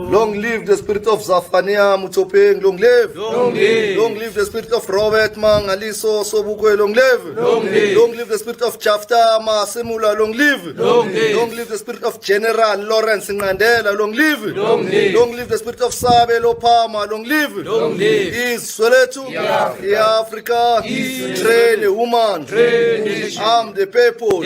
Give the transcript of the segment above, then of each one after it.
How Long live the spirit of Zafania Mutopeng. Long live. Long live. Long live the spirit of Robert Mangaliso Sobukwe. Long live. Long live. Long live the spirit of Chafta Masemula. Long live. Long live. Long live the spirit of General Lawrence Ngandela. Long live. Long live. Long live the spirit of Sabe Lopama. Long live. Long live. Is Soletu. Africa. Train a woman. Arm the people.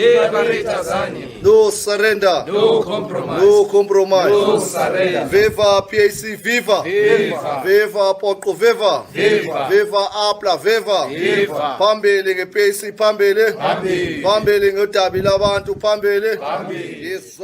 No surrender. No compromise. No compromise. No surrender. Viva PAC, viva. Viva. Viva Poco, viva. Viva. Viva Apla, viva. Viva. Pambele ngePAC, pambele. Pambili. Pambele ngodabi labantu, pambele. Pambili. Yes.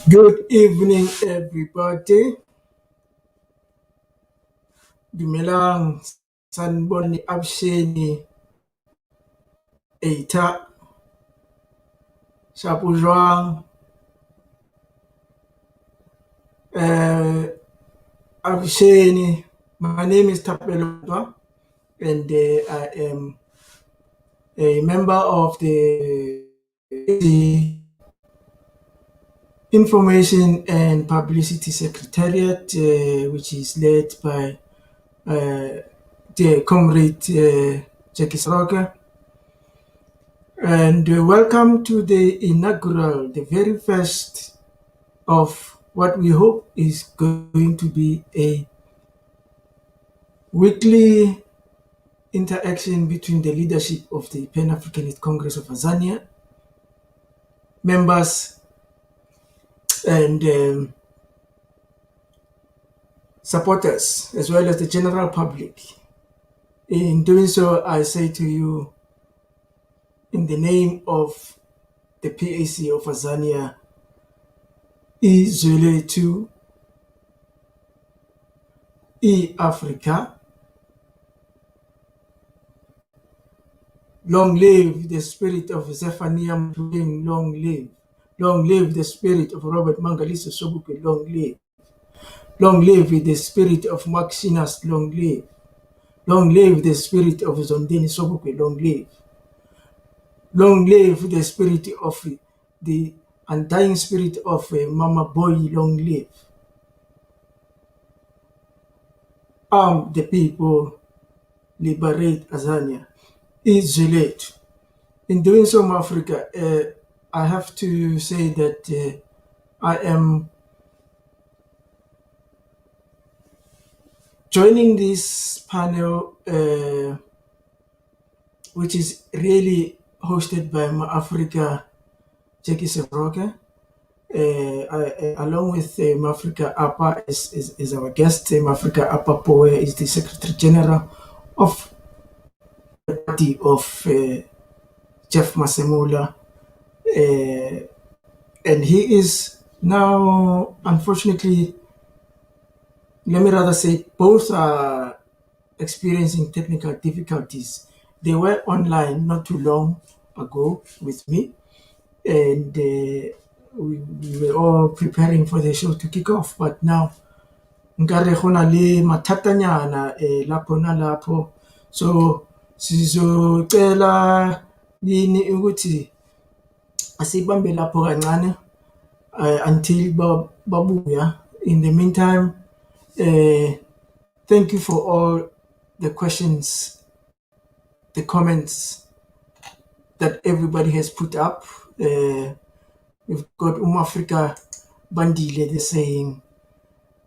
Good evening, everybody. Dumelang sanboni absheni eita shapujwang absheni. My name is Tapelotwa and I am a member of the Information and Publicity Secretariat, which is led by the comrade Jaki Seroke. And welcome to the inaugural, the very first of what we hope is going to be a weekly interaction between the leadership of the Pan-Africanist Congress of Tanzania, members and supporters, as well as the general public. In doing so, I say to you, in the name of the PAC of Tanzania, Izule to Africa, Long live the spirit of Zephaniah Mpumeni, long live. Long live the spirit of Robert Mangaliso Sobukwe, long live. Long live the spirit of Maxinas, long live. Long live the spirit of Zondeni Sobukwe, long live. Long live the spirit of the undying spirit of Mama Boy, long live. Arm the people, liberate Azania, isolate. In doing so, Africa, I have to say that I am joining this panel, which is really hosted by Africa Jaki Seroke, along with Africa Apa is our guest. Africa Apa Pooe is the Secretary General of the party of Jeff Masemula, and he is now, unfortunately, let me rather say, both are experiencing technical difficulties. They were online not too long ago with me, and we were all preparing for the show to kick off, but now nkare gona le mathatanyana lapho nalapho, so sizocela yini ukuthi asibambe lapho kancane until babuya. In the meantime, thank you for all the questions, the comments that everybody has put up. We've got Africa Bandile, they're saying,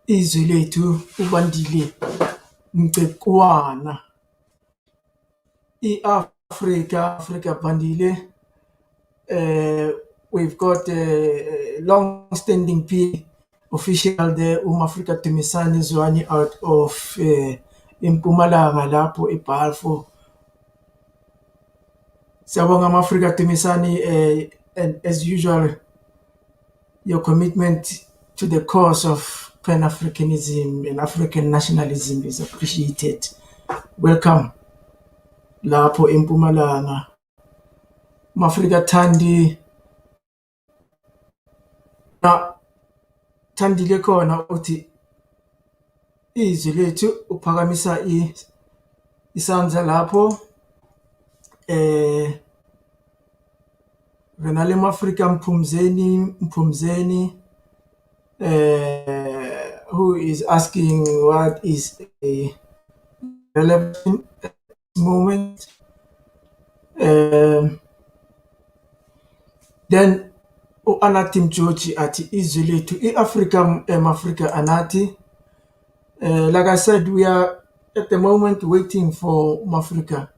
izwe lethu ubandile mcekwana. Africa Bandile, we've got a long-standing PA official there, Africa Tumisani Zwani, out of Mpumalanga lapho eBalfour. Siyabonga Africa Tumisani, and as usual, your commitment to the cause of Pan-Africanism and African nationalism is appreciated. Welcome lapho eMpumalanga. Mafrika Thandi na thandile khona uthi izwi lethu uphakamisa isandla lapho Renale Mafrika Mpumzeni, who is asking what is a relevant moment. Then Anatim George ati izwi lethu Africa anati. Like I said, we are at the moment waiting for Africa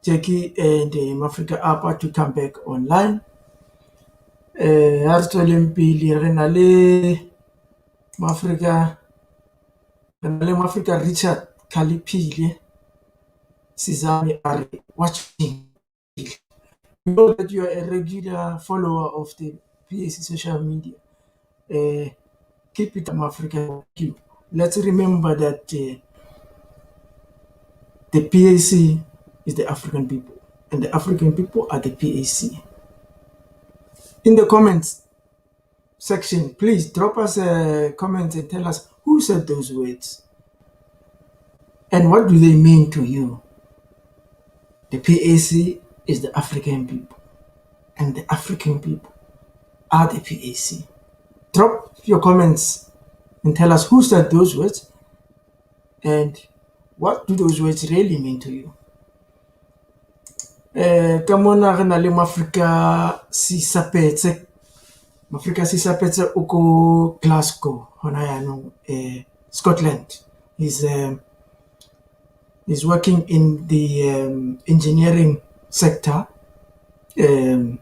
Jaki and Africa Apa to come back online. Hartolempili renale Africa Richard Kalipili Sizani are watching. You know that you are a regular follower of the PAC social media. Keep it Africa. Let's remember that the PAC is the African people, and the African people are the PAC. In the comments section, please drop us a comment and tell us who said those words and what do they mean to you. The PAC is the African people, and the African people are the PAC. Drop your comments and tell us who said those words and what do those words really mean to you. Kamona re na le Africa sisapetse uko Glasgow hona yaanong Scotland. He's working in the engineering sector in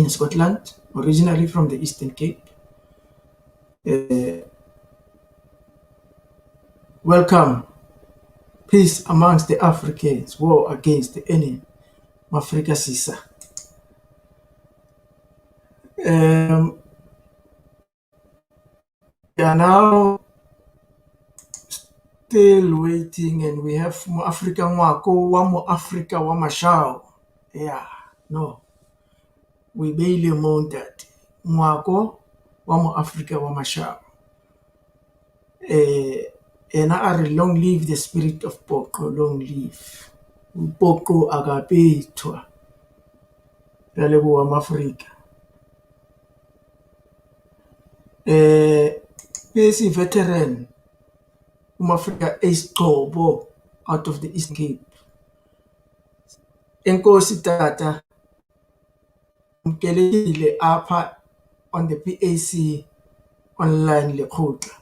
Scotland, originally from the Eastern Cape. Welcome. Peace amongst the Africans, war against the enemy. Africa Sisa. We are now still waiting, and we have Mo Africa Ngwako, wa Mo Africa wa Mashao. Yeah, no. We barely mourn that. Ngwako wa Mo Africa wa Mashao. And I long live the spirit of Boko, long live. Boko agapetwa. Ralebo wa Mafrika. PAC veteran. Africa is Tobo out of the East Cape. Enkosi tata mkelekile apha on the PAC Online Lekgotla.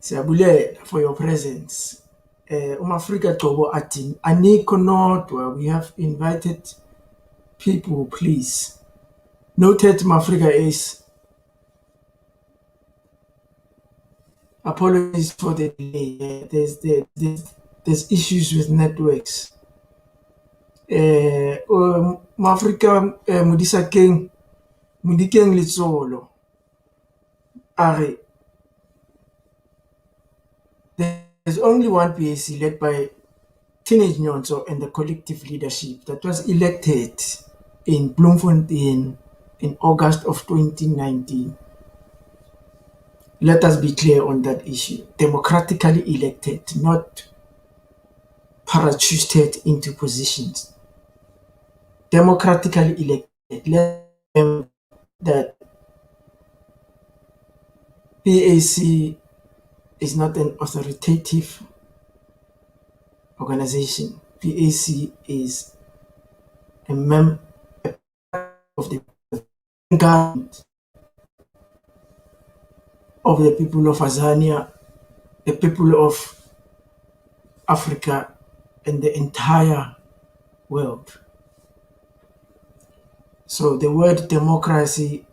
Siyabulela for your presence. Africa Tobo atin aniko nodwa. We have invited people, please. Noted Africa is. Apologies for the delay. There's issues with networks. Africa Mudisa King Mudikeng Litsolo. Are there's only one PAC led by Teenage Nyhontso and the collective leadership that was elected in Bloemfontein in August of 2019. Let us be clear on that issue. Democratically elected, not parachuted into positions. Democratically elected. Let them that PAC is not an authoritative organization. PAC is a member of the government of the people of Azania, the people of Africa, and the entire world. So the word democracy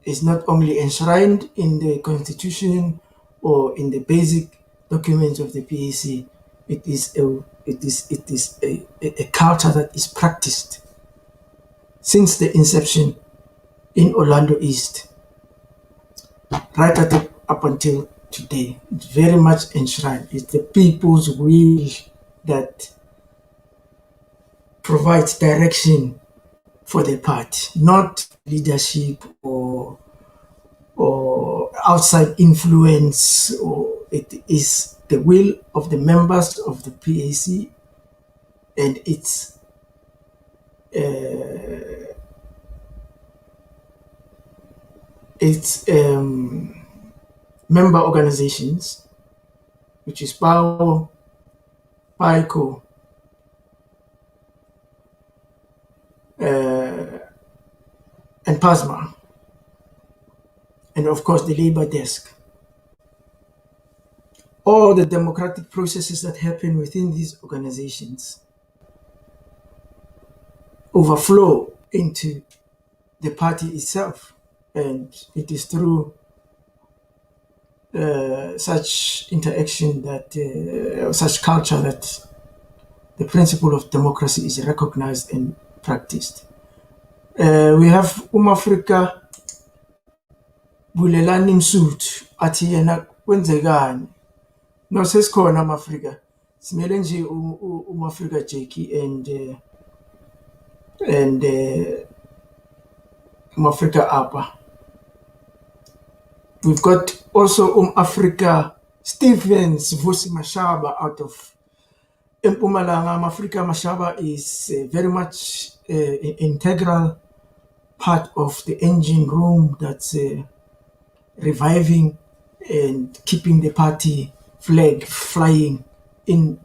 is not only enshrined in the constitution or in the basic documents of the PAC, it is a culture that is practiced since the inception in Orlando East, right up until today. It's very much enshrined. It's the people's will that provides direction for the party, not leadership or outside influence. Or it is the will of the members of the PAC and its member organizations, which is Pooe, PICO, and PASMA, and of course the labor desk. All the democratic processes that happen within these organizations overflow into the party itself, and it is through such interaction that such culture that the principle of democracy is recognized and practiced. We have Africa Bulelani Msut athi yena kwenzekani. No, sesikhona Africa. Simele nje Africa Jaki and Africa Upper. We've got also Africa Stevens Vusi Mashaba out of Mpumalanga. Africa Mashaba is very much an integral part of the engine room that's reviving and keeping the party flag flying in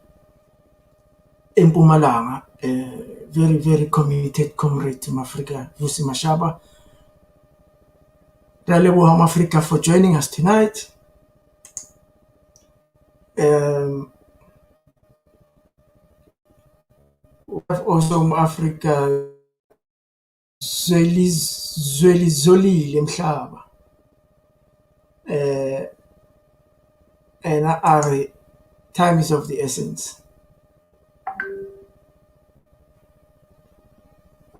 Mpumalanga. Very, very committed comrade to Africa Vusi Mashaba. Ralebo Africa for joining us tonight. We have also Africa Zolile Mhlaba. And our time is of the essence.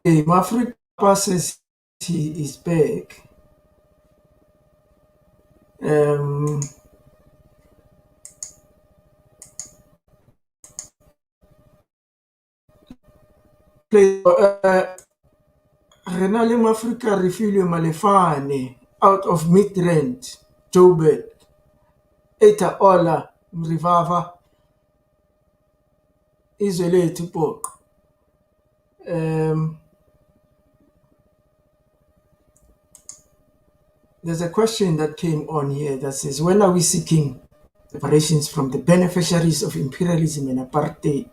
Africa says he is back. Play Renale Africa Refilio Malefane out of Midrand, Joburg, Eta Ola Mrivava, Izole Tupok. There's a question that came on here that says, when are we seeking reparations from the beneficiaries of imperialism and apartheid?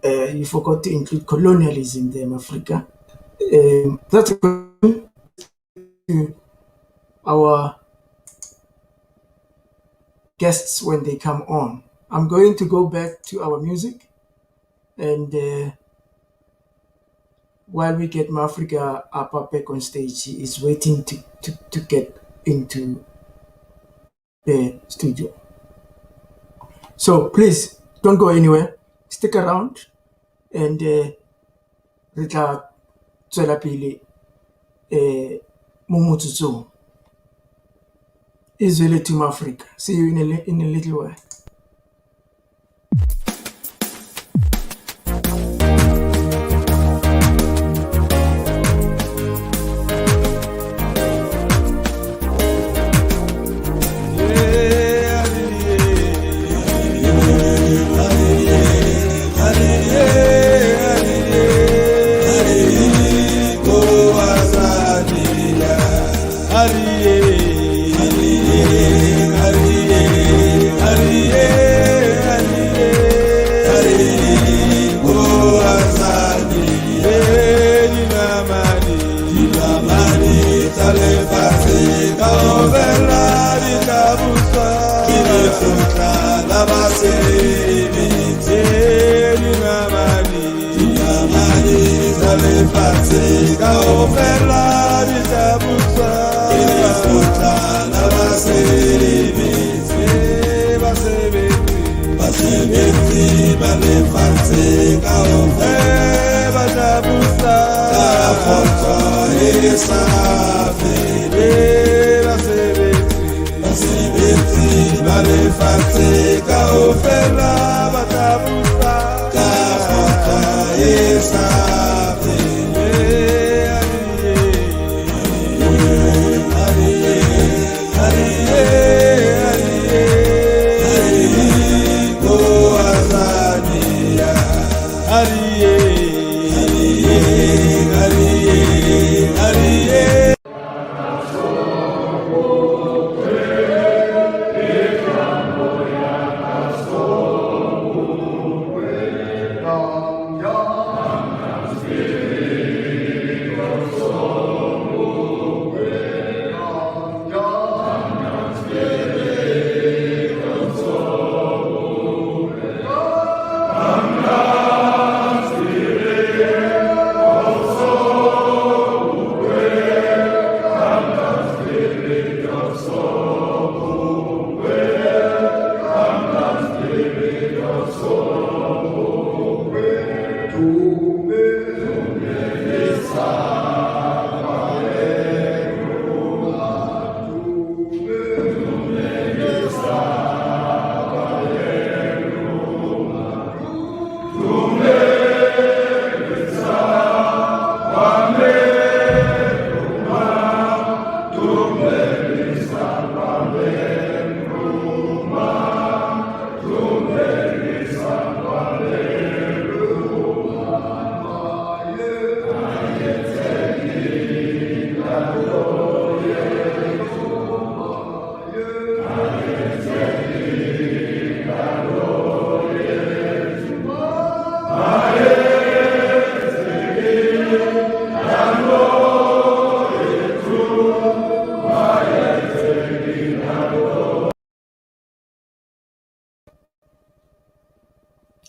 You forgot to include colonialism there in Africa. That's a question to our guests when they come on. I'm going to go back to our music, and while we get Mafrika up back on stage, he is waiting to get into the studio. So please don't go anywhere. Stick around, and re tla tswela pele mo motsotsong. Izwele to Africa. See you in a little while.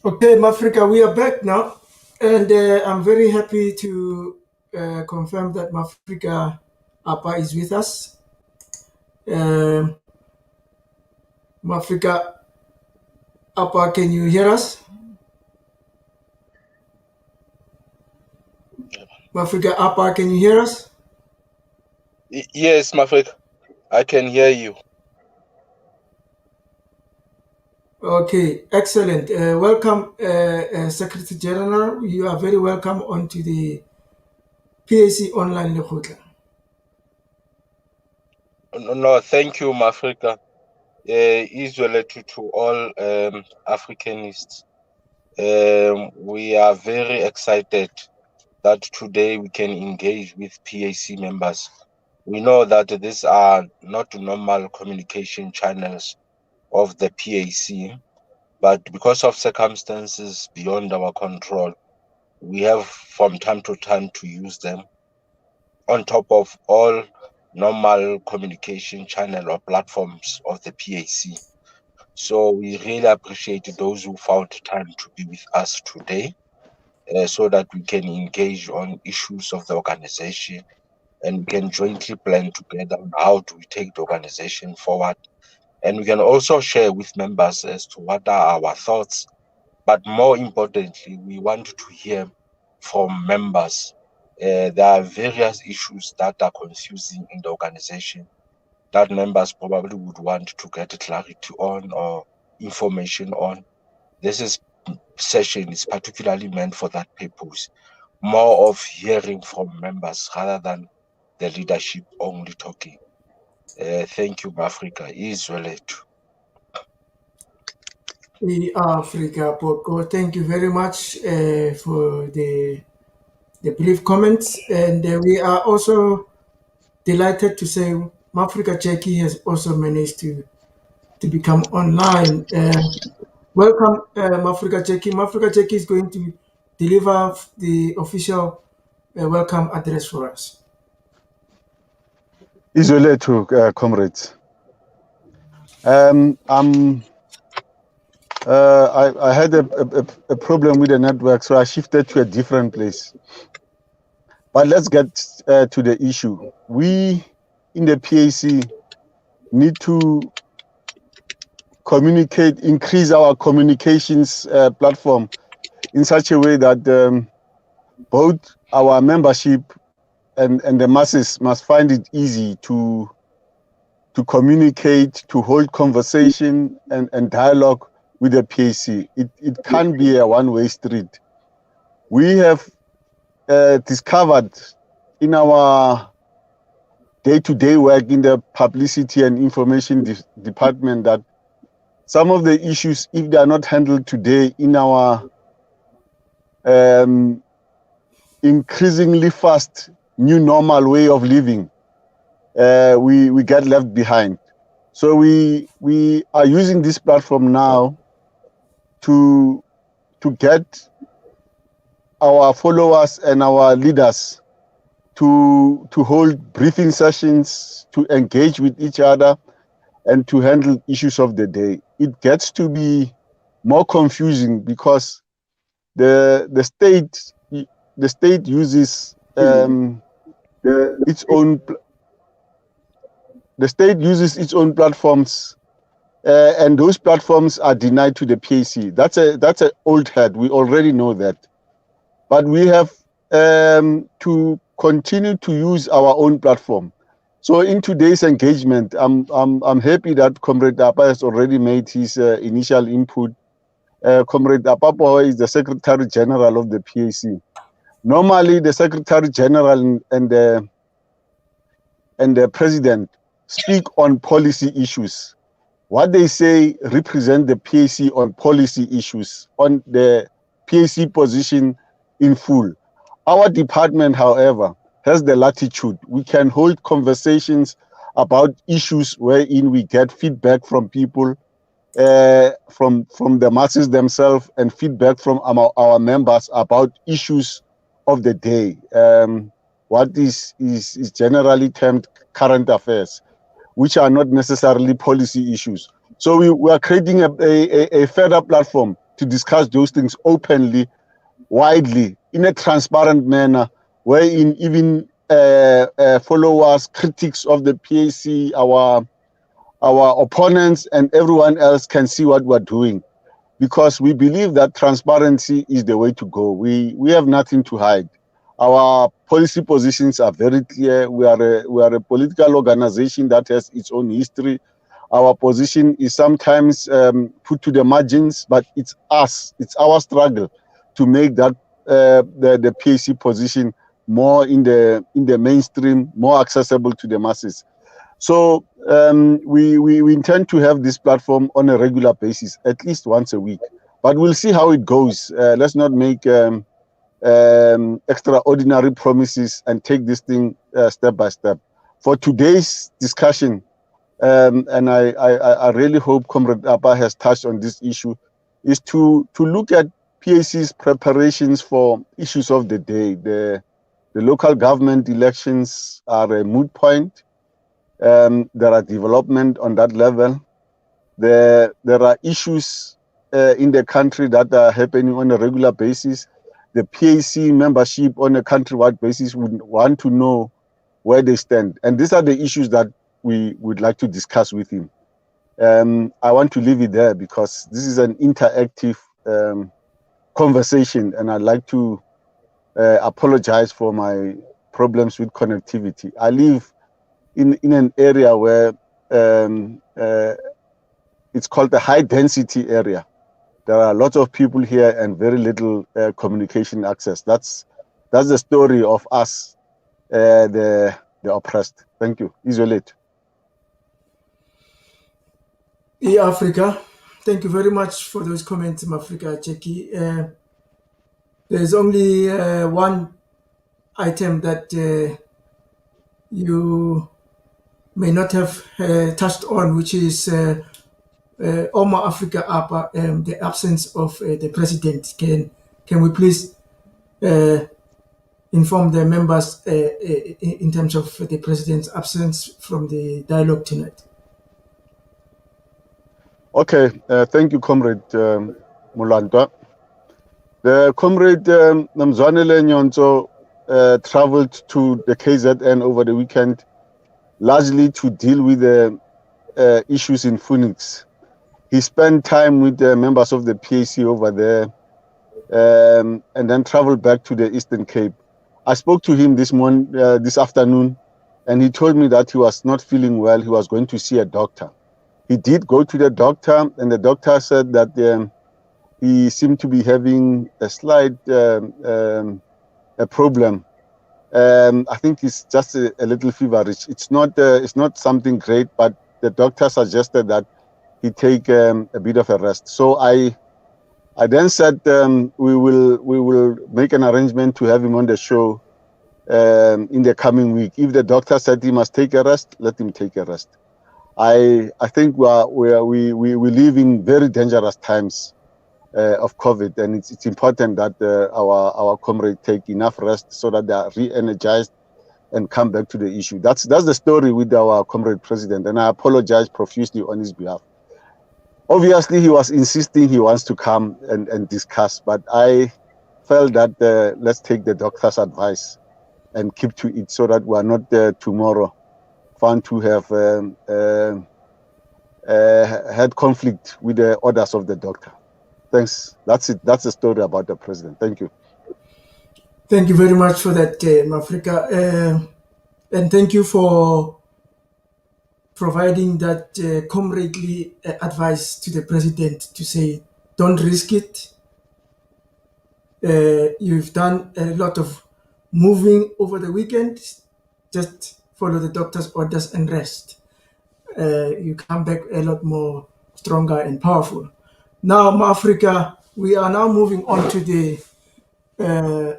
Okay, Mafrika, we are back now, and I'm very happy to confirm that Mafrika Apa is with us. Mafrika Apa, can you hear us? Mafrika Apa, can you hear us? Yes, Mafrika, I can hear you. Okay, excellent. Welcome, Secretary General. You are very welcome onto the PAC Online Lekgotla. No, thank you, Mafrika. Israel to all Africanists. We are very excited that today we can engage with PAC members. We know that these are not normal communication channels of the PAC, but because of circumstances beyond our control, we have from time to time to use them on top of all normal communication channel or platforms of the PAC. So we really appreciate those who found time to be with us today, so that we can engage on issues of the organization and we can jointly plan together on how do we take the organization forward. And we can also share with members as to what are our thoughts. But more importantly, we want to hear from members. There are various issues that are confusing in the organization that members probably would want to get clarity on or information on. Session is particularly meant for that purpose, more of hearing from members rather than the leadership only talking. Thank you, Africa. Israel. Africa Porco, thank you very much for the brief comments. And we are also delighted to say Africa Jaki has also managed to become online. Welcome, Africa Jaki. Africa Jaki is going to deliver the official welcome address for us. Israel to comrades. I had a problem with the network, so I shifted to a different place. But let's get to the issue. We in the PAC need to communicate, increase our communications platform in such a way that both our membership and the masses must find it easy to communicate, to hold conversation and dialogue with the PAC. It can't be a one-way street. We have discovered in our day-to-day work in the publicity and information department that some of the issues, if they are not handled today in our increasingly fast new normal way of living, we get left behind. So we are using this platform now to get our followers and our leaders to hold briefing sessions, to engage with each other, and to handle issues of the day. It gets to be more confusing because the state uses its own. The state uses its own platforms, and those platforms are denied to the PAC. That's an old hat. We already know that, but we have to continue to use our own platform. So in today's engagement, I'm happy that Comrade Apa has already made his initial input. Comrade Apapo is the Secretary General of the PAC. Normally, the Secretary General and the President speak on policy issues. What they say represent the PAC on policy issues, on the PAC position in full. Our department, however, has the latitude. We can hold conversations about issues wherein we get feedback from people, from the masses themselves, and feedback from our members about issues of the day. What is generally termed current affairs, which are not necessarily policy issues. So we are creating a further platform to discuss those things openly, widely, in a transparent manner, wherein even followers, critics of the PAC, our opponents, and everyone else can see what we're doing, because we believe that transparency is the way to go. We have nothing to hide. Our policy positions are very clear. We are a political organization that has its own history. Our position is sometimes put to the margins, but it's us. It's our struggle to make that the PAC position more in the mainstream, more accessible to the masses. So we intend to have this platform on a regular basis, at least once a week. But we'll see how it goes. Let's not make extraordinary promises and take this thing step by step. For today's discussion, and I really hope Comrade Appa has touched on this issue, is to look at PAC's preparations for issues of the day. The local government elections are a moot point. There are development on that level. There are issues in the country that are happening on a regular basis. The PAC membership on a countrywide basis would want to know where they stand. And these are the issues that we would like to discuss with him. I want to leave it there because this is an interactive conversation, and I'd like to apologize for my problems with connectivity. I live in an area where it's called the high density area. There are lots of people here and very little communication access. That's the story of us, the oppressed. Thank you. Isolate. Africa, thank you very much for those comments, Africa, Jaki. There's only one item that you may not have touched on, which is Oma Africa Apa, the absence of the president. Can we please inform the members in terms of the president's absence from the dialogue tonight? Okay, thank you, Comrade Mulantwa. The Comrade Mzwanele Nyhontso traveled to the KZN over the weekend, largely to deal with the issues in Phoenix. He spent time with the members of the PAC over there and then traveled back to the Eastern Cape. I spoke to him this afternoon, and he told me that he was not feeling well. He was going to see a doctor. He did go to the doctor, and the doctor said that he seemed to be having a slight a problem. I think it's just a little feverish. It's not something great, but the doctor suggested that he take a bit of a rest. So I then said we will make an arrangement to have him on the show in the coming week. If the doctor said he must take a rest, let him take a rest. I think we live in very dangerous times of COVID, and it's important that our comrades take enough rest so that they are re-energized and come back to the issue. That's the story with our comrade president, and I apologize profusely on his behalf. Obviously, he was insisting he wants to come and discuss, but I felt that let's take the doctor's advice and keep to it so that we are not tomorrow found to have had conflict with the orders of the doctor. Thanks. That's it. That's the story about the president. Thank you. Thank you very much for that, Africa. And thank you for providing that comradely advice to the president to say, don't risk it. You've done a lot of moving over the weekend. Just follow the doctor's orders and rest. You come back a lot more stronger and powerful. Now, Africa, we are now moving on to the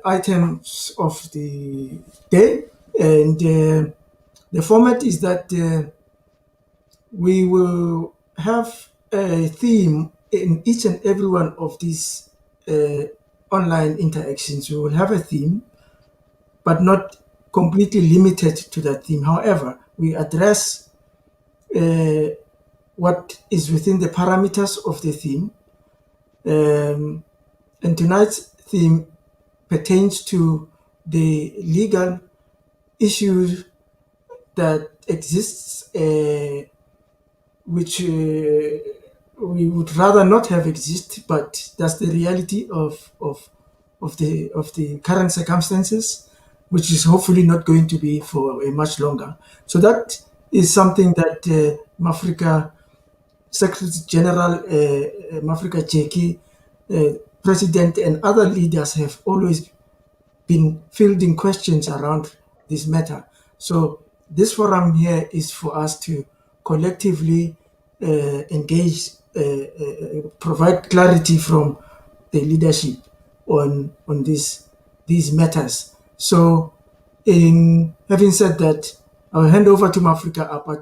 items of the day. And the format is that we will have a theme in each and every one of these online interactions. We will have a theme, but not completely limited to that theme. However, we address what is within the parameters of the theme. And tonight's theme pertains to the legal issues that exists, which we would rather not have exist, but that's the reality of the current circumstances. which is hopefully not going to be for a much longer. So that is something that Mafrika Secretary General Mafrika Jaki, President, and other leaders have always been fielding questions around this matter. So this forum here is for us to collectively engage, provide clarity from the leadership on these matters. So, in having said that, I'll hand over to Mafrika Apa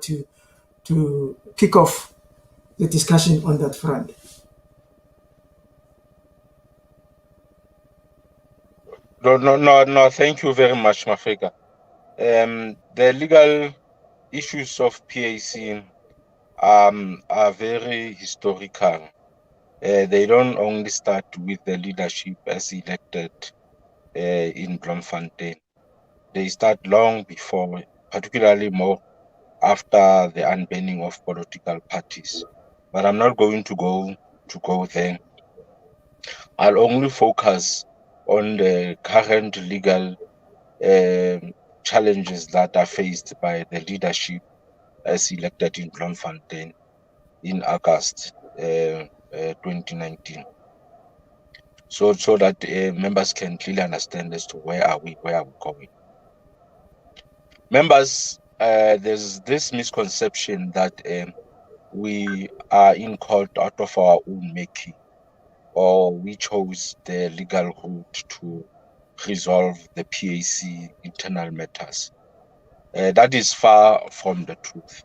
to kick off the discussion on that front. No. Thank you very much, Mafrika. The legal issues of PAC are very historical. They don't only start with the leadership as elected in Bloemfontein. They start long before, particularly more after the unbanning of political parties. But I'm not going to go there. I'll only focus on the current legal challenges that are faced by the leadership as elected in Bloemfontein in August 2019. So that members can clearly understand as to where are we going. Members, there's this misconception that we are in court out of our own making, or we chose the legal route to resolve the PAC internal matters. That is far from the truth.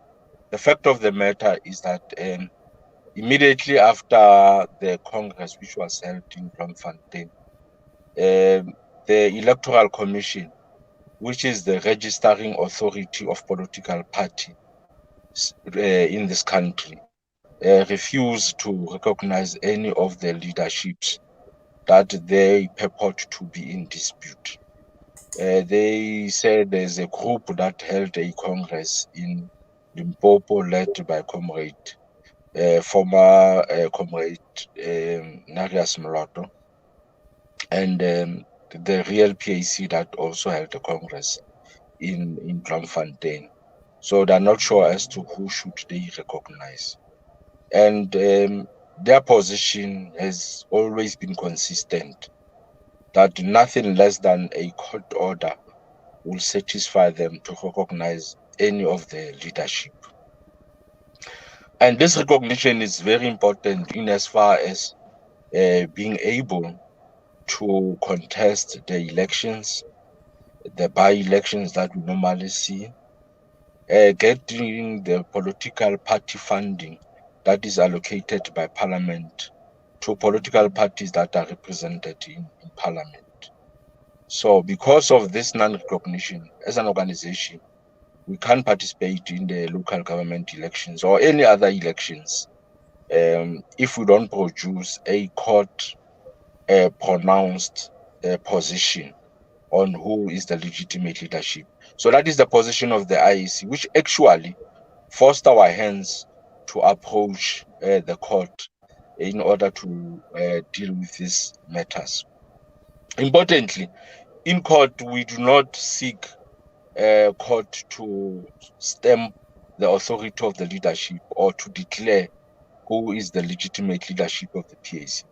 The fact of the matter is that immediately after the Congress, which was held in Bloemfontein, the Electoral Commission, which is the registering authority of political parties in this country, refused to recognize any of the leaderships that they purport to be in dispute. They said there's a group that held a Congress in Limpopo led by former comrade Narias Moloto, and the real PAC that also held a Congress in Bloemfontein. So they're not sure as to who should they recognize. And their position has always been consistent, that nothing less than a court order will satisfy them to recognize any of the leadership. And this recognition is very important in as far as being able to contest the elections, the by-elections that we normally see, getting the political party funding that is allocated by Parliament to political parties that are represented in Parliament. So because of this non-recognition, as an organization, we can't participate in the local government elections or any other elections if we don't produce a court pronounced position on who is the legitimate leadership. So that is the position of the IEC, which actually forced our hands to approach the court in order to deal with these matters. Importantly, in court, we do not seek court to stamp the authority of the leadership or to declare who is the legitimate leadership of the PAC.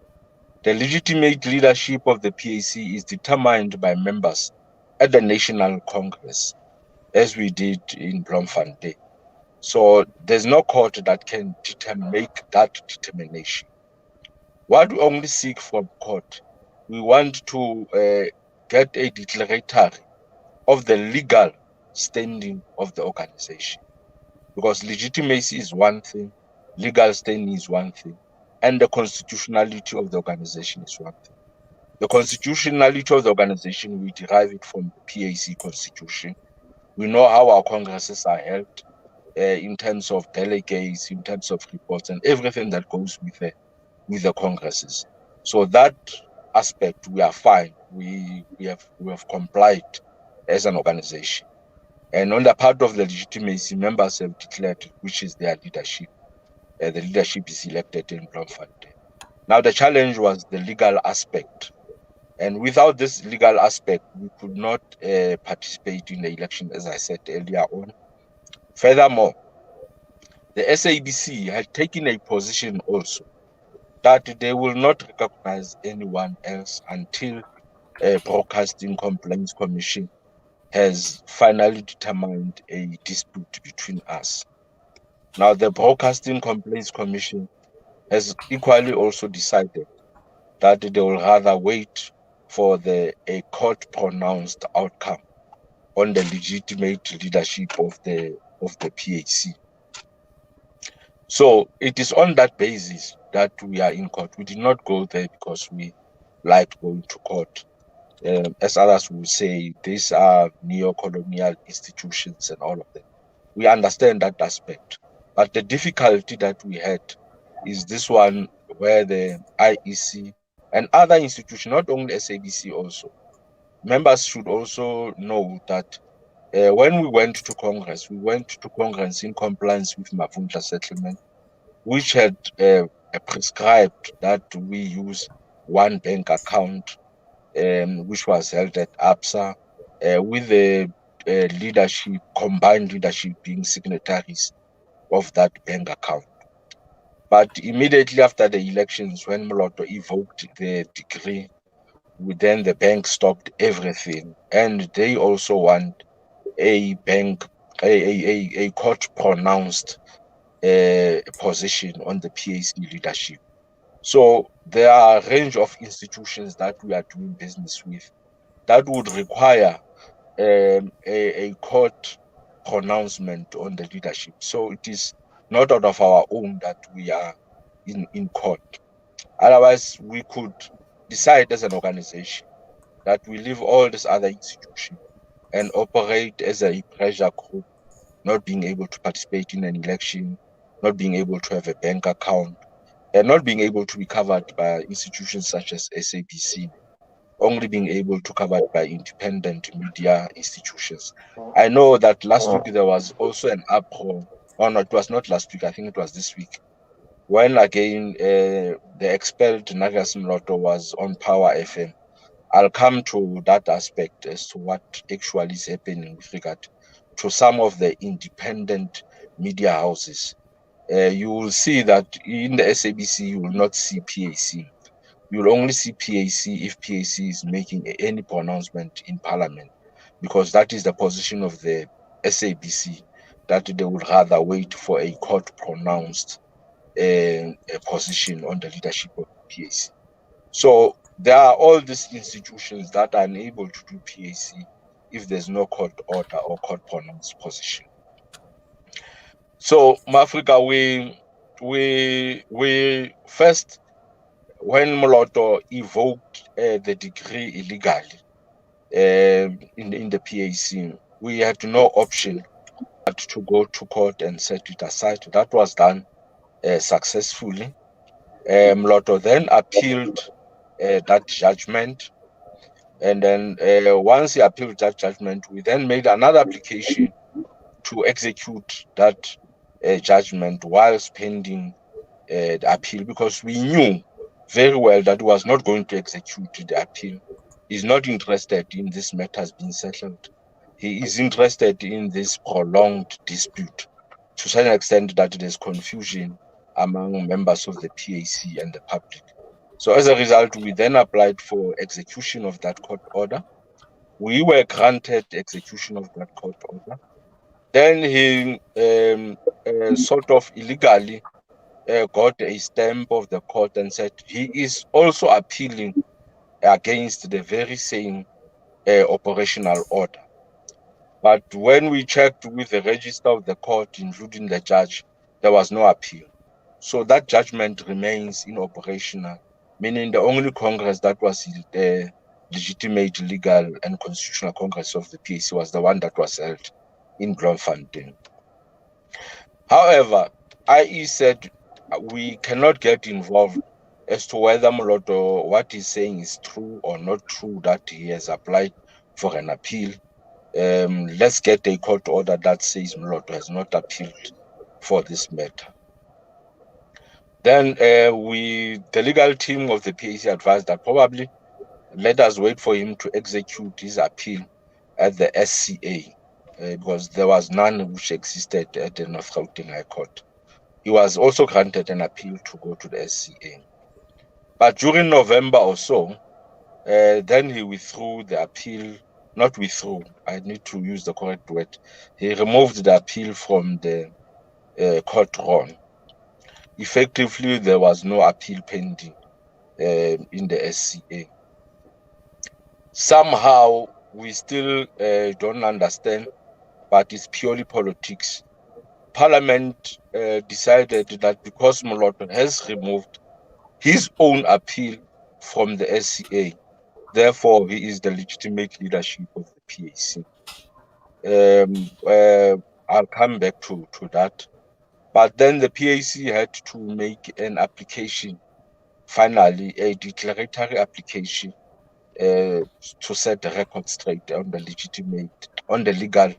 The legitimate leadership of the PAC is determined by members at the National Congress, as we did in Bloemfontein. So there's no court that can make that determination. What we only seek from court, we want to get a declaratory of the legal standing of the organization. Because legitimacy is one thing, legal standing is one thing, and the constitutionality of the organization is one thing. The constitutionality of the organization, we derive it from the PAC constitution. We know how our congresses are held in terms of delegates, in terms of reports, and everything that goes with the congresses. So that aspect, we are fine. We have complied as an organization. And on the part of the legitimacy, members have declared which is their leadership. The leadership is elected in Bloemfontein. Now, the challenge was the legal aspect. And without this legal aspect, we could not participate in the election, as I said earlier on. Furthermore, the SABC had taken a position also that they will not recognize anyone else until a Broadcasting Complaints Commission has finally determined a dispute between us. Now, the Broadcasting Complaints Commission has equally also decided that they will rather wait for a court-pronounced outcome on the legitimate leadership of the PAC. So it is on that basis that we are in court. We did not go there because we liked going to court. As others will say, these are neo-colonial institutions and all of that. We understand that aspect. But the difficulty that we had is this one where the IEC and other institutions, not only SABC also, members should also know that when we went to Congress in compliance with Mavundla settlement, which had prescribed that we use one bank account, which was held at ABSA, with the combined leadership being signatories of that bank account. But immediately after the elections, when Moloto evoked the decree, then the bank stopped everything, and they also want a court-pronounced position on the PAC leadership. So there are a range of institutions that we are doing business with that would require a court pronouncement on the leadership. So it is not out of our own that we are in court. Otherwise, we could decide as an organization that we leave all these other institutions and operate as a pressure group, not being able to participate in an election, not being able to have a bank account, and not being able to be covered by institutions such as SABC, only being able to be covered by independent media institutions. I know that last week there was also an uproar. Oh, no, it was not last week. I think it was this week. When again the expelled Nagas Mloto was on Power FM. I'll come to that aspect as to what actually is happening with regard to some of the independent media houses. You will see that in the SABC, you will not see PAC. You will only see PAC if PAC is making any pronouncement in Parliament, because that is the position of the SABC, that they would rather wait for a court-pronounced position on the leadership of PAC. So there are all these institutions that are unable to do PAC if there's no court order or court-pronounced position. So, Africa, we first, when Moloto evoked the decree illegally in the PAC, we had no option but to go to court and set it aside. That was done successfully. Moloto then appealed that judgment, and then once he appealed that judgment, we then made another application to execute that judgment whilst pending the appeal, because we knew very well that he was not going to execute the appeal. He's not interested in this matters being settled. He is interested in this prolonged dispute to such an extent that there's confusion among members of the PAC and the public. So as a result, we then applied for execution of that court order. We were granted execution of that court order. Then he sort of illegally got a stamp of the court and said he is also appealing against the very same operational order. But when we checked with the register of the court, including the judge, there was no appeal. So that judgment remains inoperational, meaning the only Congress that was the legitimate, legal, and constitutional Congress of the PAC was the one that was held in Bloemfontein. However, IE said we cannot get involved as to whether Moloto, what he's saying is true or not true, that he has applied for an appeal. Let's get a court order that says Moloto has not appealed for this matter. Then the legal team of the PAC advised that probably let us wait for him to execute his appeal at the SCA, because there was none which existed at the North Gauteng High Court. He was also granted an appeal to go to the SCA. But during November or so, then he withdrew the appeal, not withdrew, I need to use the correct word. He removed the appeal from the court run. Effectively, there was no appeal pending in the SCA. Somehow, we still don't understand, but it's purely politics. Parliament decided that because Moloto has removed his own appeal from the SCA, therefore he is the legitimate leadership of the PAC. I'll come back to that. But then the PAC had to make an application, finally, a declaratory application to set the record straight on the legal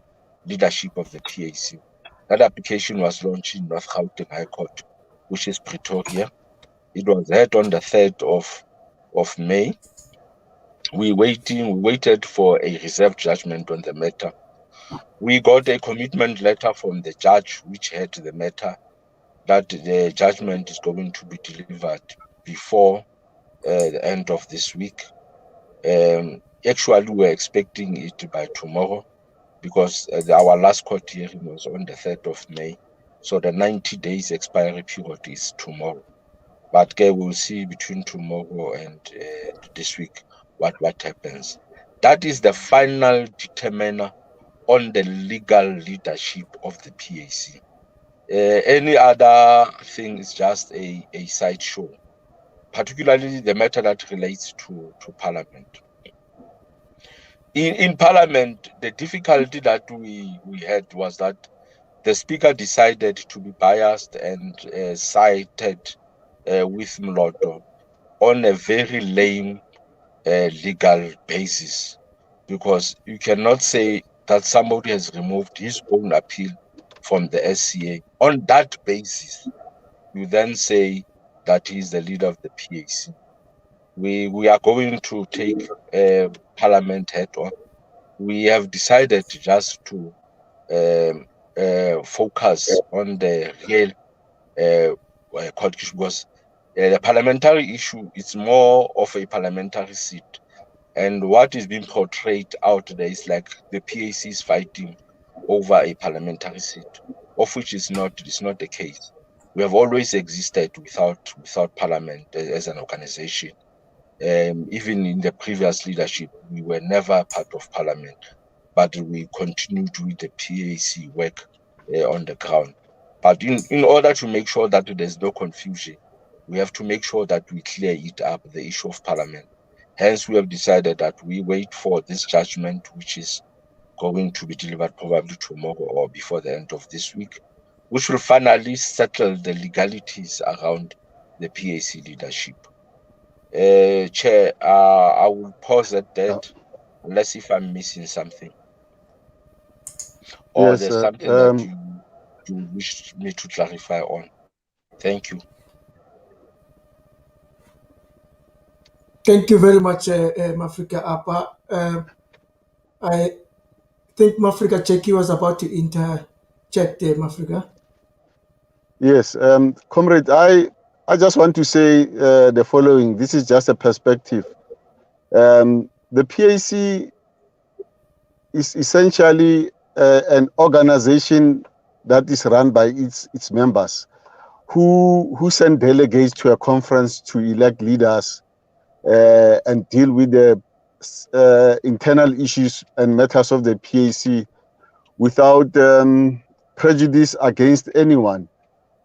leadership of the PAC. That application was launched in North Gauteng High Court, which is Pretoria. It was heard on the 3rd of May. We waited for a reserved judgment on the matter. We got a commitment letter from the judge which had the matter that the judgment is going to be delivered before the end of this week. Actually, we're expecting it by tomorrow because our last court hearing was on the 3rd of May. So the 90 days expiry period is tomorrow. But we'll see between tomorrow and this week what happens. That is the final determiner on the legal leadership of the PAC. Any other thing is just a sideshow, particularly the matter that relates to Parliament. In Parliament, the difficulty that we had was that the Speaker decided to be biased and sided with Moloto on a very lame legal basis, because you cannot say that somebody has removed his own appeal from the SCA. On that basis, you then say that he is the leader of the PAC. We are going to take Parliament head on. We have decided just to focus on the real court issue, because the parliamentary issue is more of a parliamentary seat. And what is being portrayed out there is like the PAC is fighting over a parliamentary seat, of which is not the case. We have always existed without Parliament as an organization. Even in the previous leadership, we were never part of Parliament, but we continued with the PAC work on the ground. But in order to make sure that there's no confusion, we have to make sure that we clear it up, the issue of Parliament. Hence, we have decided that we wait for this judgment, which is going to be delivered probably tomorrow or before the end of this week, which will finally settle the legalities around the PAC leadership. Chair, I will pause at that, unless if I'm missing something. Or Yes, there's something that you wish me to clarify on. Thank you. Thank you very much, Mafrika Apa. I think Mafrika Jaki was about to interject there, Mafrika. Yes, comrade, I just want to say the following. This is just a perspective. The PAC is essentially an organization that is run by its members who send delegates to a conference to elect leaders and deal with the internal issues and matters of the PAC without prejudice against anyone.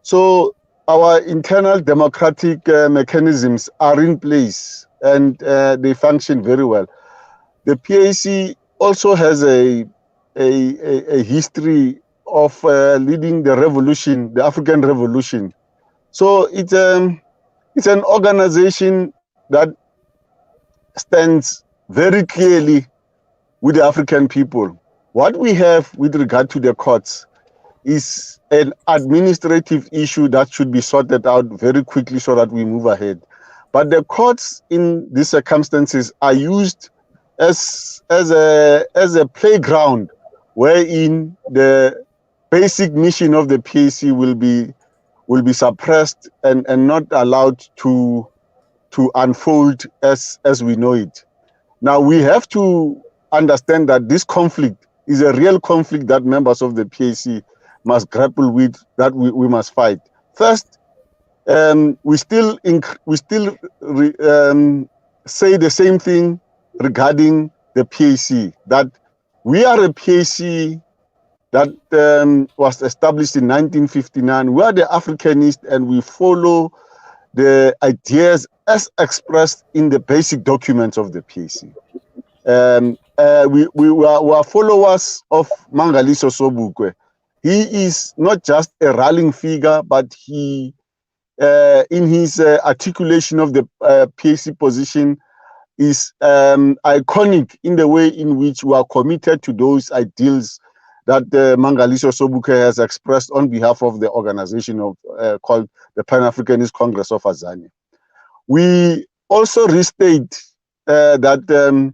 So our internal democratic mechanisms are in place and they function very well. The PAC also has a history of leading the revolution, the African Revolution. So it's an organization that stands very clearly with the African people. What we have with regard to the courts is an administrative issue that should be sorted out very quickly so that we move ahead. But the courts in these circumstances are used as a playground wherein the basic mission of the PAC will be suppressed and not allowed to unfold as we know it. Now we have to understand that this conflict is a real conflict that members of the PAC must grapple with, that we must fight. First, we still say the same thing regarding the PAC, that we are a PAC that was established in 1959. We are the Africanist, and we follow the ideas as expressed in the basic documents of the PAC. We are followers of Mangaliso Sobukwe. He is not just a rallying figure, but he, in his articulation of the PAC position, is iconic in the way in which we are committed to those ideals that Mangaliso Sobukwe has expressed on behalf of the organization called the Pan-Africanist Congress of Azania. We also restate that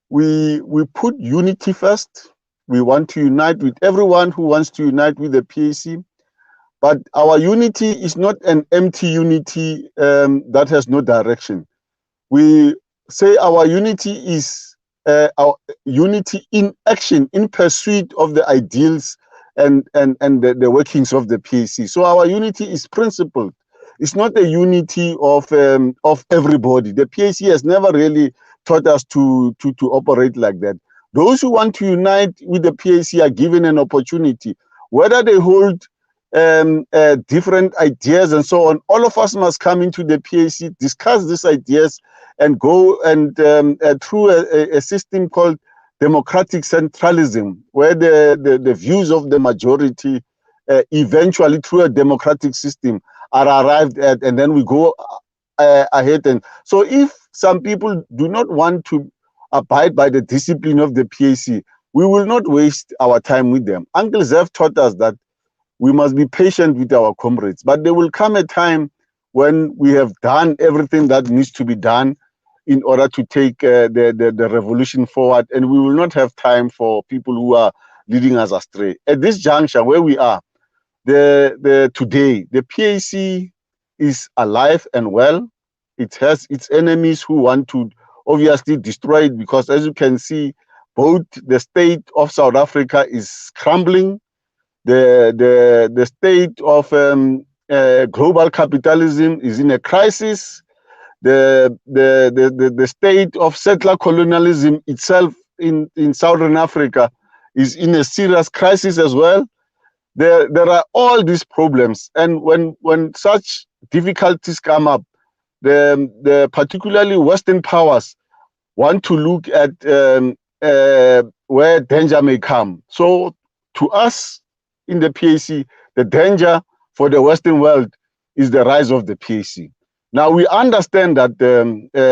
we put unity first. We want to unite with everyone who wants to unite with the PAC, but our unity is not an empty unity that has no direction. We say our unity is our unity in action, in pursuit of the ideals and the workings of the PAC. So our unity is principled. It's not a unity of everybody. The PAC has never really taught us to operate like that. Those who want to unite with the PAC are given an opportunity. Whether they hold different ideas and so on, all of us must come into the PAC, discuss these ideas, and go and through a system called democratic centralism, where the views of the majority eventually through a democratic system are arrived at, and then we go ahead. And so if some people do not want to abide by the discipline of the PAC, we will not waste our time with them. Uncle Zev taught us that we must be patient with our comrades, but there will come a time when we have done everything that needs to be done in order to take the revolution forward, and we will not have time for people who are leading us astray. At this juncture where we are, today, the PAC is alive and well. It has its enemies who want to obviously destroy it, because as you can see, both the state of South Africa is crumbling, the state of global capitalism is in a crisis, the state of settler colonialism itself in Southern Africa is in a serious crisis as well. There are all these problems, and when such difficulties come up, the particularly Western powers want to look at where danger may come. So to us in the PAC, the danger for the Western world is the rise of the PAC. Now we understand that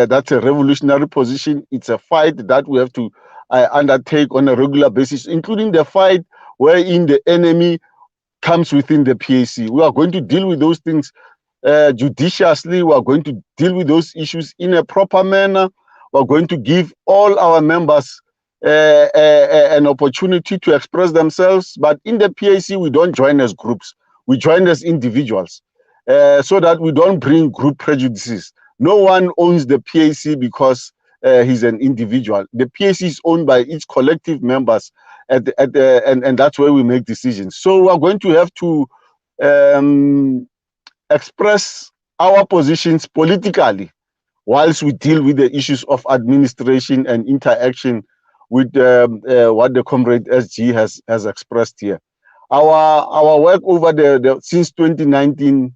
that's a revolutionary position. It's a fight that we have to undertake on a regular basis, including the fight wherein the enemy comes within the PAC. We are going to deal with those things judiciously. We are going to deal with those issues in a proper manner. We are going to give all our members an opportunity to express themselves. But in the PAC, we don't join as groups. We join as individuals, so that we don't bring group prejudices. No one owns the PAC because he's an individual. The PAC is owned by each collective members, and that's where we make decisions. So we are going to have to express our positions politically whilst we deal with the issues of administration and interaction with what the comrade SG has expressed here. Our work over since 2019,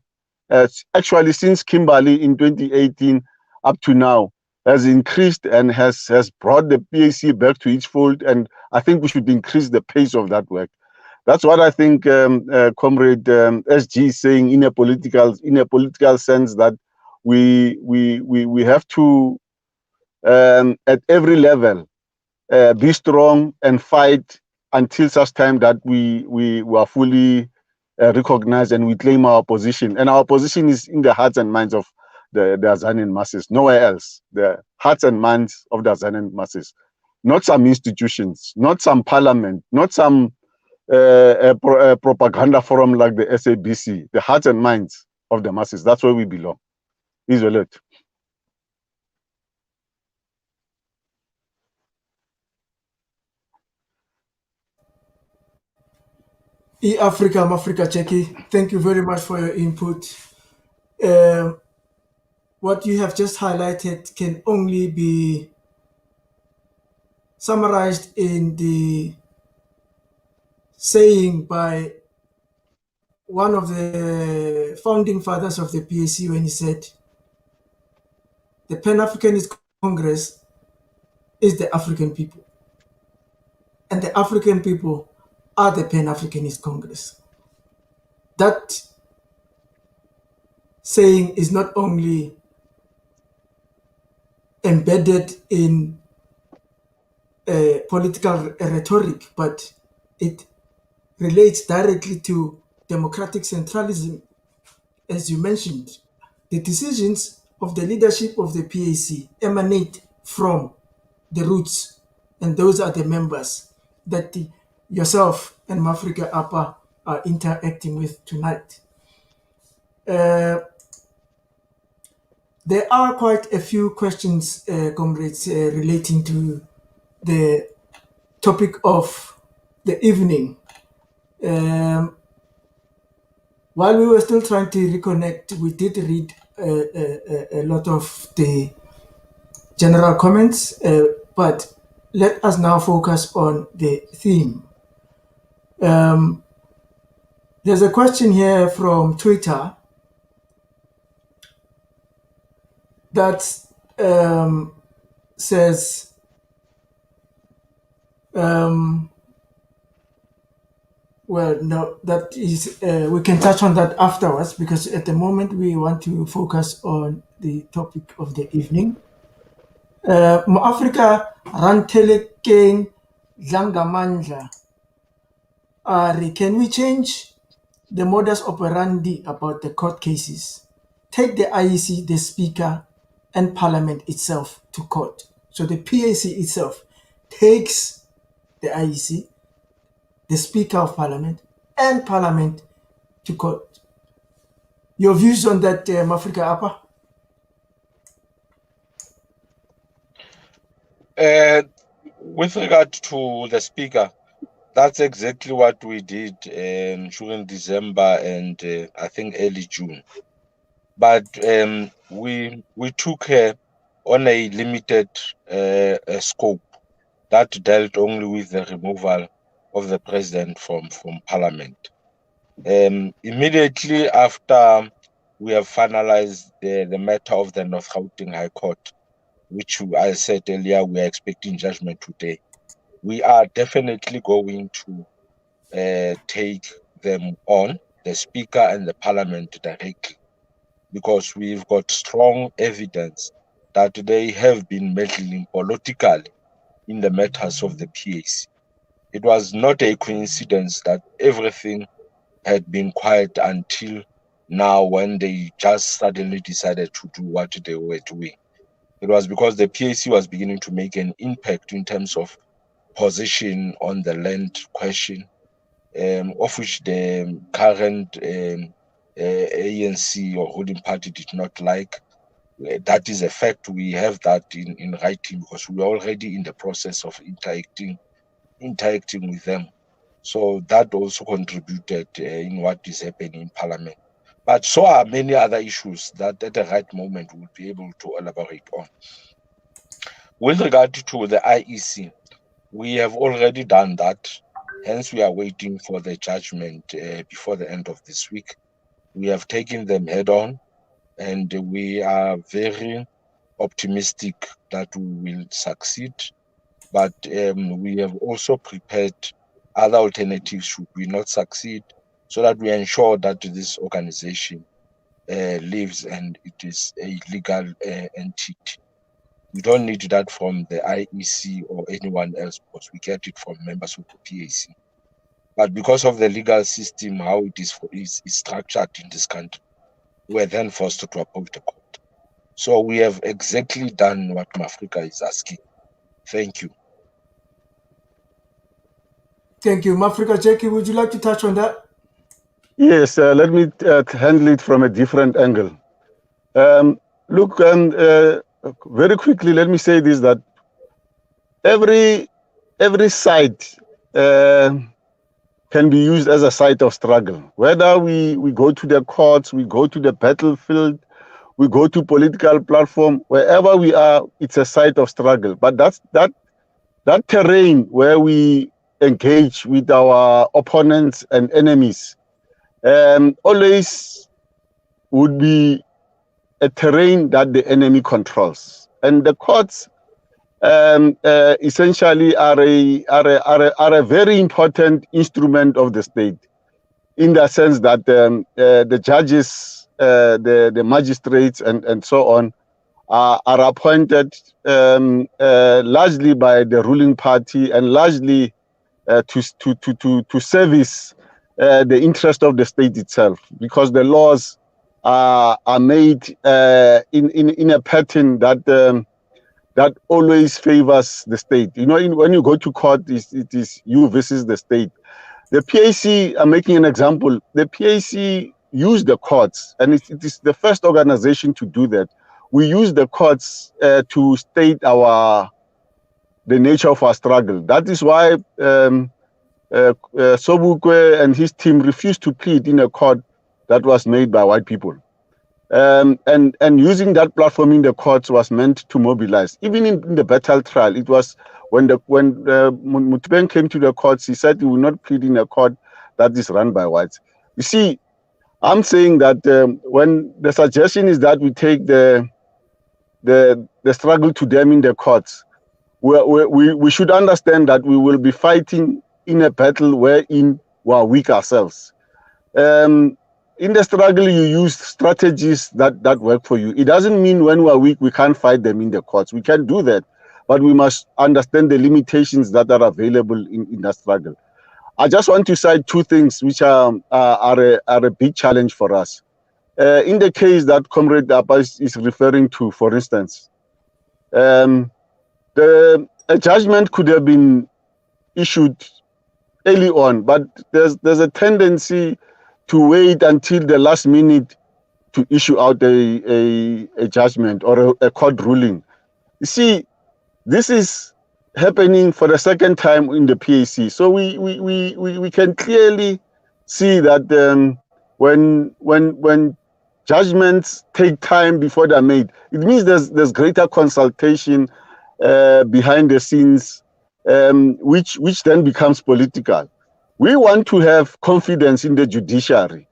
actually since Kimberley in 2018 up to now, has increased and has brought the PAC back to its fold, and I think we should increase the pace of that work. That's what I think Comrade SG is saying in a political sense, that we have to at every level be strong and fight until such time that we are fully recognized and we claim our position. And our position is in the hearts and minds of the Azanian masses, nowhere else. The hearts and minds of the Azanian masses, not some institutions, not some parliament, not some propaganda forum like the SABC, the hearts and minds of the masses. That's where we belong. Isolate. Africa, Jaki, thank you very much for your input. What you have just highlighted can only be summarized in the saying by one of the founding fathers of the PAC when he said, the Pan-Africanist Congress is the African people, and the African people are the Pan-Africanist Congress. That saying is not only embedded in political rhetoric, but it relates directly to democratic centralism. As you mentioned, the decisions of the leadership of the PAC emanate from the roots, and those are the members that yourself and Mafrika Apa are interacting with tonight. There are quite a few questions, comrades, relating to the topic of the evening. While we were still trying to reconnect, we did read a lot of the general comments, but let us now focus on the theme. There's a question here from Twitter that says, well, no, that is, we can touch on that afterwards, because at the moment we want to focus on the topic of the evening. Mo-Afrika rantelekeng dlangamandla. Ari, can we change the modus operandi about the court cases? Take the IEC, the Speaker, and Parliament itself to court. So the PAC itself takes the IEC, the Speaker of Parliament, and Parliament to court. Your views on that, Mafrika Apa? With regard to the Speaker, that's exactly what we did during December and I think early June. But we took her on a limited scope that dealt only with the removal of the president from Parliament. Immediately after we have finalized the matter of the North Gauteng High Court, which I said earlier, we are expecting judgment today. We are definitely going to take them on, the Speaker and the Parliament directly, because we've got strong evidence that they have been meddling politically in the matters of the PAC. It was not a coincidence that everything had been quiet until now, when they just suddenly decided to do what they were doing. It was because the PAC was beginning to make an impact in terms of position on the land question, of which the current ANC or ruling party did not like. That is a fact. We have that in writing, because we are already in the process of interacting with them. So that also contributed in what is happening in Parliament. But so are many other issues that at the right moment we'll be able to elaborate on. With regard to the IEC, we have already done that. Hence, we are waiting for the judgment before the end of this week. We have taken them head on, and we are very optimistic that we will succeed. But we have also prepared other alternatives should we not succeed, so that we ensure that this organization lives and it is a legal entity. We don't need that from the IEC or anyone else, because we get it from members of the PAC. But because of the legal system, how it is structured in this country, we're then forced to approach the court. So we have exactly done what Mafrika is asking. Thank you. Thank you. Mafrika, Jaki, would you like to touch on that? Yes, let me handle it from a different angle. Look, very quickly, let me say this, that every site can be used as a site of struggle. Whether we go to the courts, we go to the battlefield, we go to political platform, wherever we are, it's a site of struggle. But that terrain where we engage with our opponents and enemies always would be a terrain that the enemy controls. And the courts essentially are a very important instrument of the state, in the sense that the judges, the magistrates, and so on are appointed largely by the ruling party and largely to service the interest of the state itself, because the laws are made in a pattern that always favors the state. You know, when you go to court, it is you versus the state. The PAC, I'm making an example, the PAC use the courts, and it is the first organization to do that. We use the courts to state the nature of our struggle. That is why Sobukwe and his team refused to plead in a court that was made by white people. And using that platform in the courts was meant to mobilize. Even in the battle trial, it was when Mutubeng came to the courts, he said he will not plead in a court that is run by whites. You see, I'm saying that when the suggestion is that we take the struggle to them in the courts, we should understand that we will be fighting in a battle wherein we are weak ourselves. In the struggle, you use strategies that work for you. It doesn't mean when we are weak, we can't fight them in the courts. We can do that, but we must understand the limitations that are available in that struggle. I just want to cite two things which are a big challenge for us. In the case that Comrade Abbas is referring to, for instance, a judgment could have been issued early on, but there's a tendency to wait until the last minute to issue out a judgment or a court ruling. You see, this is happening for the second time in the PAC. So we can clearly see that when judgments take time before they're made, it means there's greater consultation behind the scenes, which then becomes political. We want to have confidence in the judiciary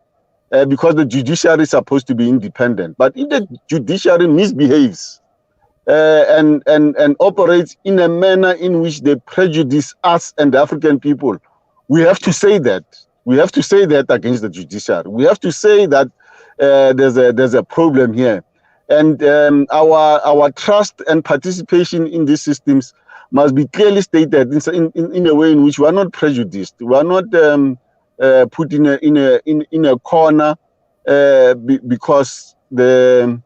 because the judiciary is supposed to be independent. But if the judiciary misbehaves and operates in a manner in which they prejudice us and the African people, we have to say that. We have to say that against the judiciary. We have to say that there's a problem here. And our trust and participation in these systems must be clearly stated in a way in which we are not prejudiced. We are not put in a corner because the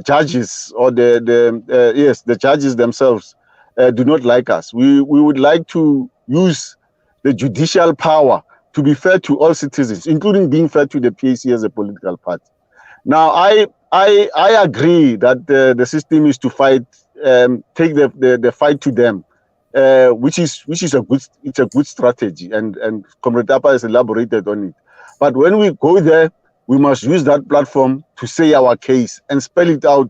judges or the judges themselves do not like us. We would like to use the judicial power to be fair to all citizens, including being fair to the PAC as a political party. Now, I agree that the system is to fight, take the fight to them, which is a good strategy, and Comrade Tapa has elaborated on it. But when we go there, we must use that platform to say our case and spell it out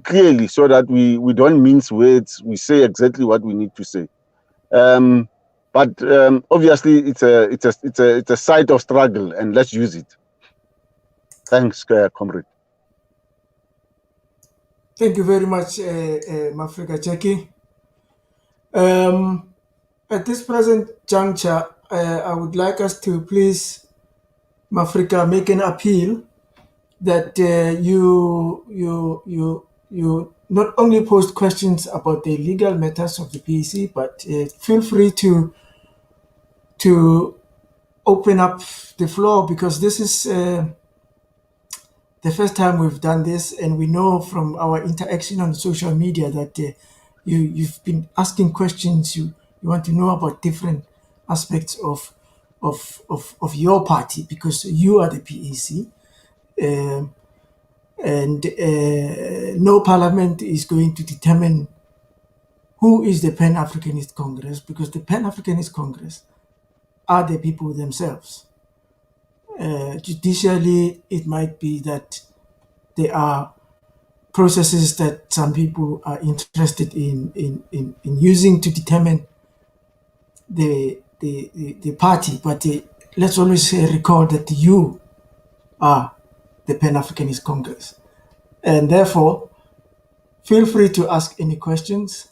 clearly, so that we don't mince words. We say exactly what we need to say. But obviously, it's a site of struggle, and let's use it. Thanks, Comrade. Thank you very much, Mafrika Jaki. At this present juncture, I would like us to please, Mafrika, make an appeal that you not only post questions about the legal matters of the PAC, but feel free to open up the floor, because this is the the first time we've done this, and we know from our interaction on social media that you've been asking questions. You want to know about different aspects of your party because you are the PAC. And no parliament is going to determine who is the Pan-Africanist Congress, because the Pan-Africanist Congress are the people themselves. Judicially, it might be that there are processes that some people are interested in using to determine the party, but let's always recall that you are the Pan-Africanist Congress. And therefore, feel free to ask any questions.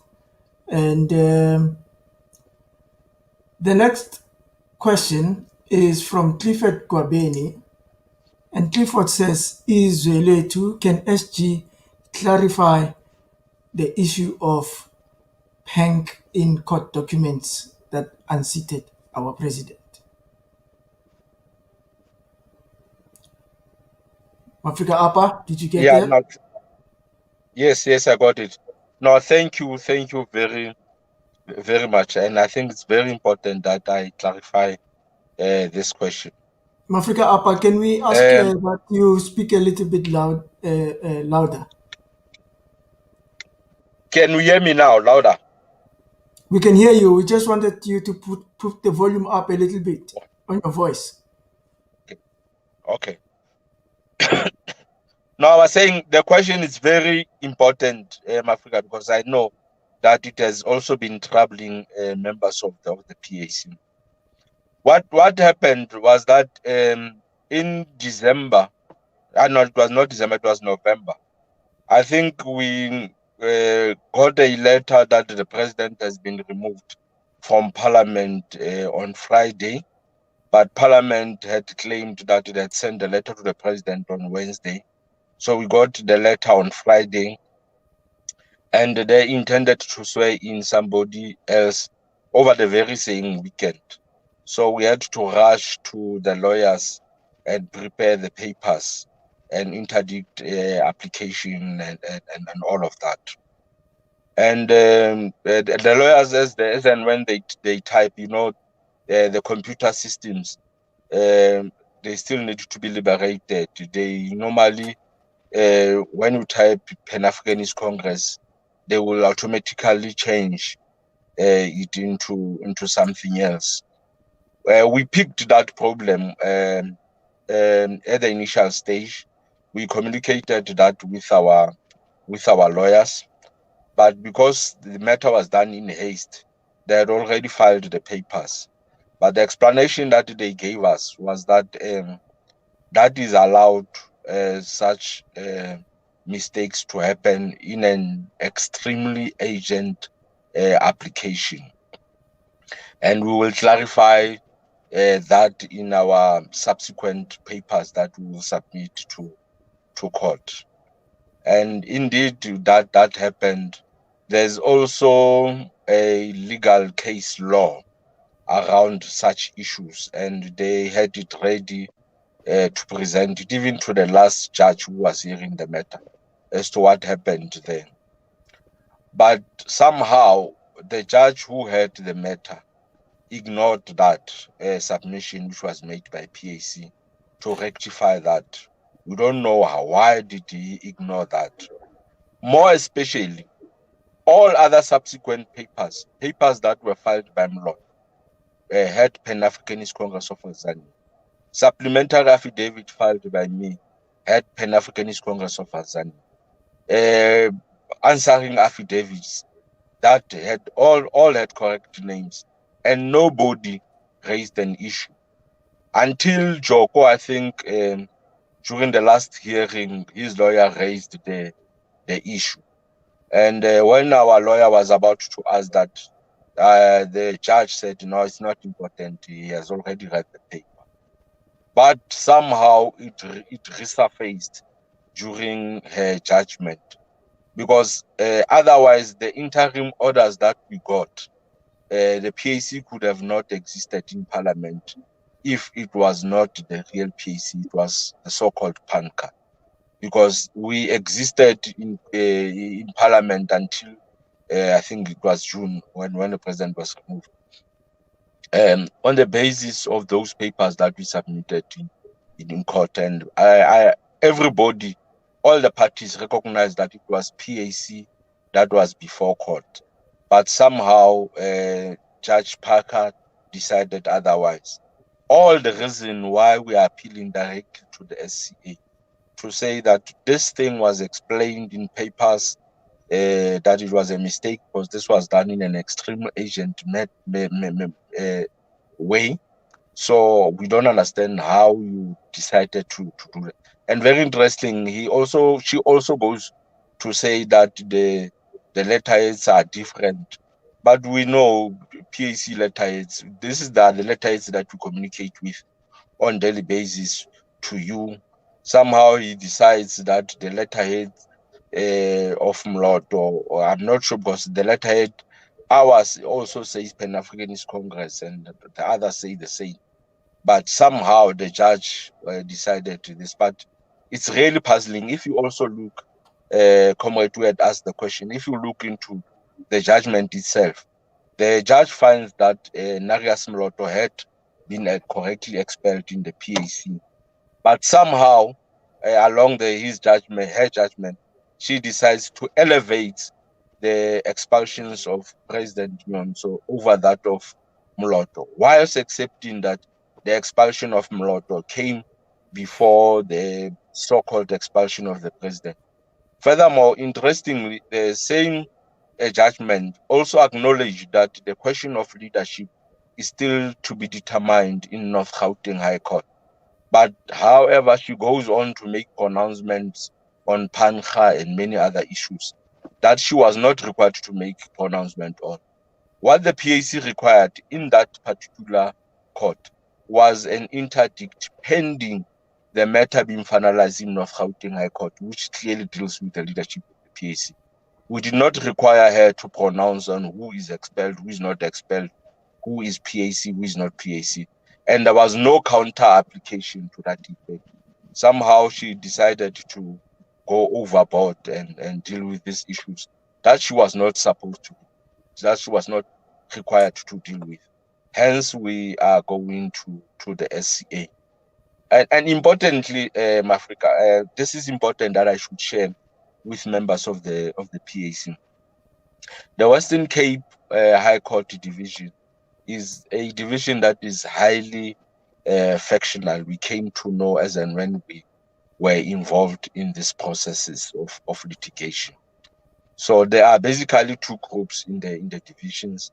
And the next question is from Clifford Gwabeni. And Clifford says, is Zwelethwa, can SG clarify the issue of Hank in court documents that unseated our president? Africa Apa, did you get there? No, yes, I got it. No, thank you very, very much. And I think it's very important that I clarify this question. Mafrika Apa, can we ask that you speak a little bit louder? Can you hear me now, louder? We can hear you. We just wanted you to put the volume up a little bit on your voice. Okay. Now, I was saying the question is very important, Africa, because I know that it has also been troubling members of the PAC. What happened was that in December, no, it was not December, it was November. I think we got a letter that the president has been removed from Parliament on Friday, but Parliament had claimed that it had sent a letter to the president on Wednesday. So we got the letter on Friday, and they intended to swear in somebody else over the very same weekend. So we had to rush to the lawyers and prepare the papers and interdict application and all of that. And the lawyers, as and when they type, the computer systems, they still need to be liberated. They normally, when you type Pan-Africanist Congress, they will automatically change it into something else. We picked that problem at the initial stage. We communicated that with our lawyers, but because the matter was done in haste, they had already filed the papers. But the explanation that they gave us was that that is allowed such mistakes to happen in an extremely urgent application. And we will clarify that in our subsequent papers that we will submit to court. And indeed, that happened. There's also a legal case law around such issues, and they had it ready to present it even to the last judge who was hearing the matter as to what happened then. But somehow the judge who heard the matter ignored that submission which was made by PAC to rectify that. We don't know why did he ignore that. More especially, all other subsequent papers that were filed by MLOT had Pan-Africanist Congress of Tanzania. Supplementary affidavit filed by me had Pan-Africanist Congress of Tanzania. Answering affidavits that had all had correct names, and nobody raised an issue until Joko, I think, during the last hearing, his lawyer raised the issue. And when our lawyer was about to ask that, the judge said, no, it's not important. He has already read the paper. But somehow it resurfaced during her judgment, because otherwise the interim orders that we got, the PAC could have not existed in Parliament if it was not the real PAC, it was the so-called PANCA. because we existed in Parliament until I think it was June when the president was removed. On the basis of those papers that we submitted in court, and everybody, all the parties recognized that it was PAC that was before court, but somehow Judge Parker decided otherwise. All the reason why we are appealing directly to the SCA to say that this thing was explained in papers, that it was a mistake because this was done in an extreme agent way. So we don't understand how you decided to do it. And very interesting, she also goes to say that the letterheads are different. But we know PAC letterheads, this is the letterheads that we communicate with on daily basis to you. Somehow he decides that the letterhead of Mloto, or I'm not sure, because the letterhead ours also says Pan-Africanist Congress and the others say the same. But somehow the judge decided to this. But it's really puzzling. If you also look, Comrade, we had asked the question, if you look into the judgment itself, the judge finds that Narias Mloto had been correctly expelled in the PAC. But somehow, along her judgment, she decides to elevate the expulsions of President Nyhontso over that of Mloto, whilst accepting that the expulsion of Mloto came before the so-called expulsion of the president. Furthermore, interestingly, the same judgment also acknowledged that the question of leadership is still to be determined in North Gauteng High Court. But however, she goes on to make pronouncements on Pancha and many other issues that she was not required to make pronouncement on. What the PAC required in that particular court was an interdict pending the matter being finalized in North Gauteng High Court, which clearly deals with the leadership of the PAC. We did not require her to pronounce on who is expelled, who is not expelled, who is PAC, who is not PAC. And there was no counter application to that effect. Somehow she decided to go overboard and deal with these issues that she was not supposed to, that she was not required to deal with. Hence, we are going to the SCA. And importantly, Africa, this is important that I should share with members of the PAC. The Western Cape High Court Division is a division that is highly factional. We came to know as and when we were involved in these processes of litigation. So there are basically two groups in the divisions,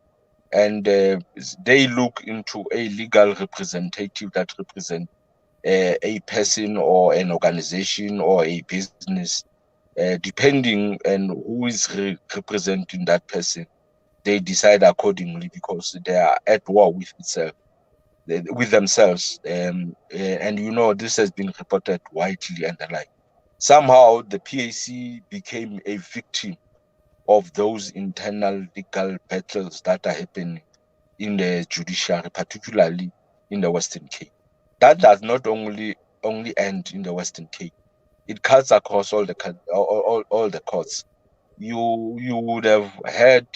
and they look into a legal representative that represents a person or an organization or a business, depending on who is representing that person. They decide accordingly because they are at war with itself, with themselves. And this has been reported widely and the like. Somehow the PAC became a victim of those internal legal battles that are happening in the judiciary, particularly in the Western Cape. That does not only end in the Western Cape. It cuts across all the courts. You would have heard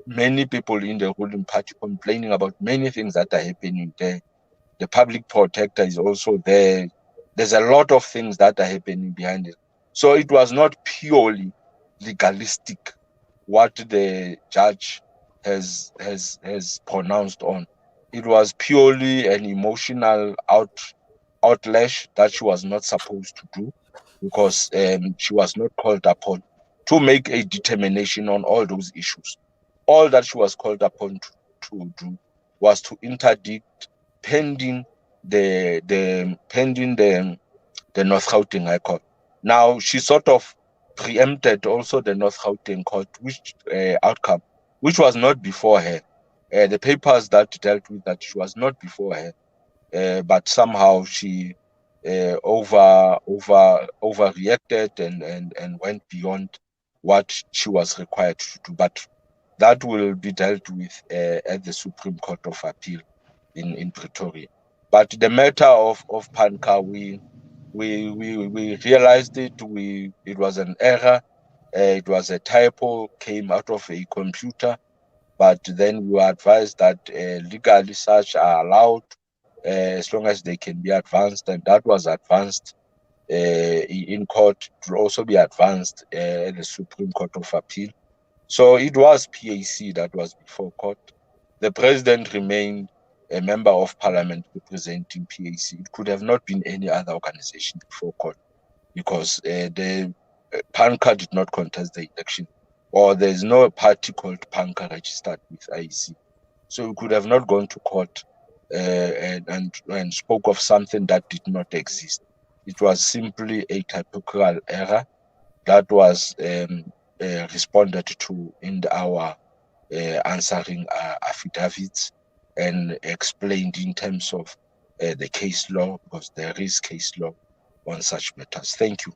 many people in the ruling party complaining about many things that are happening there. The public protector is also there. There's a lot of things that are happening behind it. So it was not purely legalistic what the judge has pronounced on. It was purely an emotional outlash that she was not supposed to do, because she was not called upon to make a determination on all those issues. All that she was called upon to do was to interdict pending the North Gauteng High Court. Now she sort of preempted also the North Gauteng Court, which outcome, which was not before her. The papers that dealt with that, she was not before her, but somehow she overreacted and went beyond what she was required to do. But that will be dealt with at the Supreme Court of Appeal in Pretoria. But the matter of Panka, we we realized it. It was an error. It was a typo, came out of a computer. But then we were advised that legally such are allowed as long as they can be advanced, and that was advanced in court. It will also be advanced at the Supreme Court of Appeal. So it was PAC that was before court. The president remained a member of parliament representing PAC. It could have not been any other organization before court because the PANCA did not contest the election, or there's no party called PANCA registered with IEC. So we could have not gone to court and spoke of something that did not exist. It was simply a typographical error that was responded to in our answering affidavits and explained in terms of the case law, because there is case law on such matters. Thank you.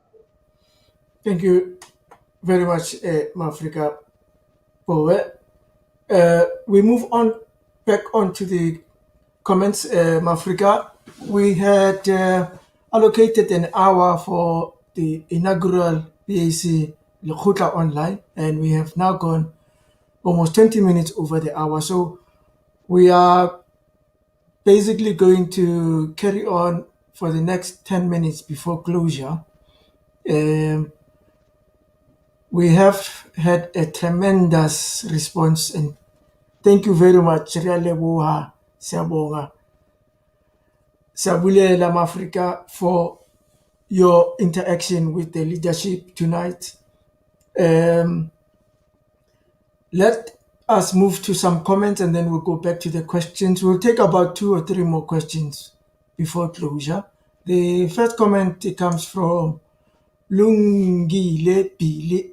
Thank you very much, Mafrika Pooe. We move on back onto the comments, Mafrika. We had allocated an hour for the inaugural PAC Lekgotla Online, and we have now gone almost 20 minutes over the hour. So we are basically going to carry on for the next 10 minutes before closure. We have had a tremendous response, and thank you very much. Re a leboha, siyabonga. Siyabulela Mafrika for your interaction with the leadership tonight. Let us move to some comments and then we'll go back to the questions. We'll take about 2 or 3 more questions before closure. The first comment comes from Lungile Pili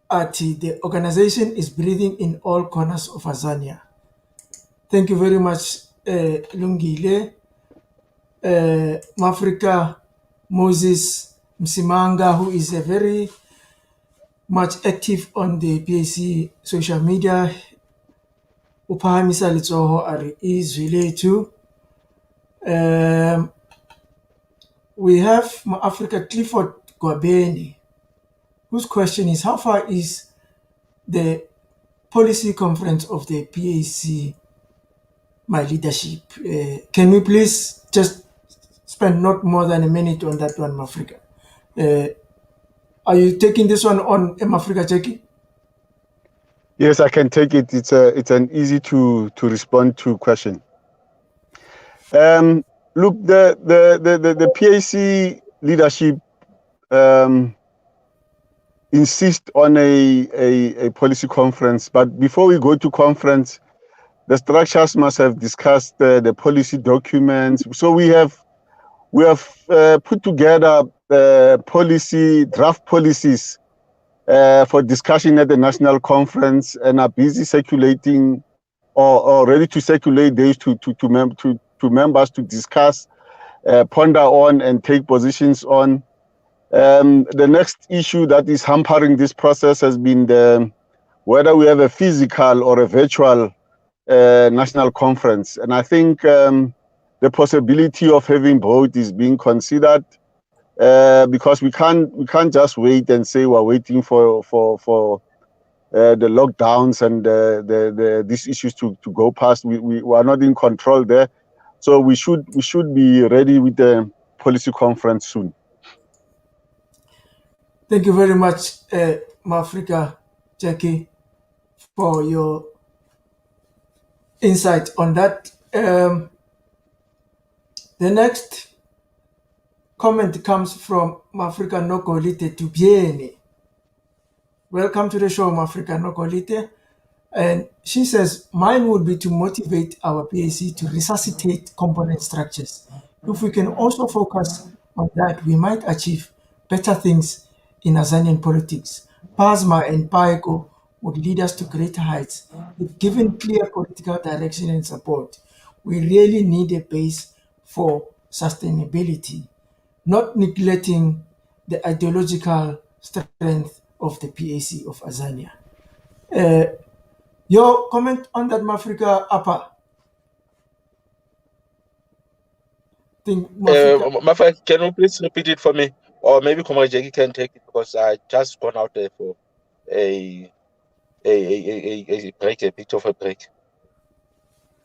Ati. The organization is breathing in all corners of Azania. Thank you very much, Lungile. Mafrika Moses Msimanga, who is a very much active on the PAC social media. Uphamisa litsoho ari izwi lethu. We have Africa Clifford Gwabeni, whose question is, how far is the policy conference of the PAC, my leadership? Can we please just spend not more than a minute on that one, Mafrika? Are you taking this one on, Mafrika, Jaki? Yes, I can take it. It's an easy to respond to question. Look, the PAC leadership insist on a policy conference, but before we go to conference, the structures must have discussed the policy documents. So we have put together draft policies for discussion at the national conference, and are busy circulating or ready to circulate these to members to discuss, ponder on, and take positions on. The next issue that is hampering this process has been whether we have a physical or a virtual national conference, and I think the possibility of having both is being considered, because we can't just wait and say we're waiting for the lockdowns and these issues to go past. We are not in control there, so we should be ready with the policy conference soon. Thank you very much, Mafrika, Jaki, for your insight on that. The next comment comes from Mafrika Nokolite Tubiene. Welcome to the show, Mafrika Nokolite. And she says, mine would be to motivate our PAC to resuscitate component structures. If we can also focus on that, we might achieve better things in Azanian politics. PASMA and PAECO would lead us to greater heights if given clear political direction and support. We really need a base for sustainability, not neglecting the ideological strength of the PAC of Azania. Your comment on that, Mafrika Apa? think Mafrika, Mafa, can you please repeat it for me? Or maybe Comrade Jaki can take it because I just gone out there for a break, a bit of a break.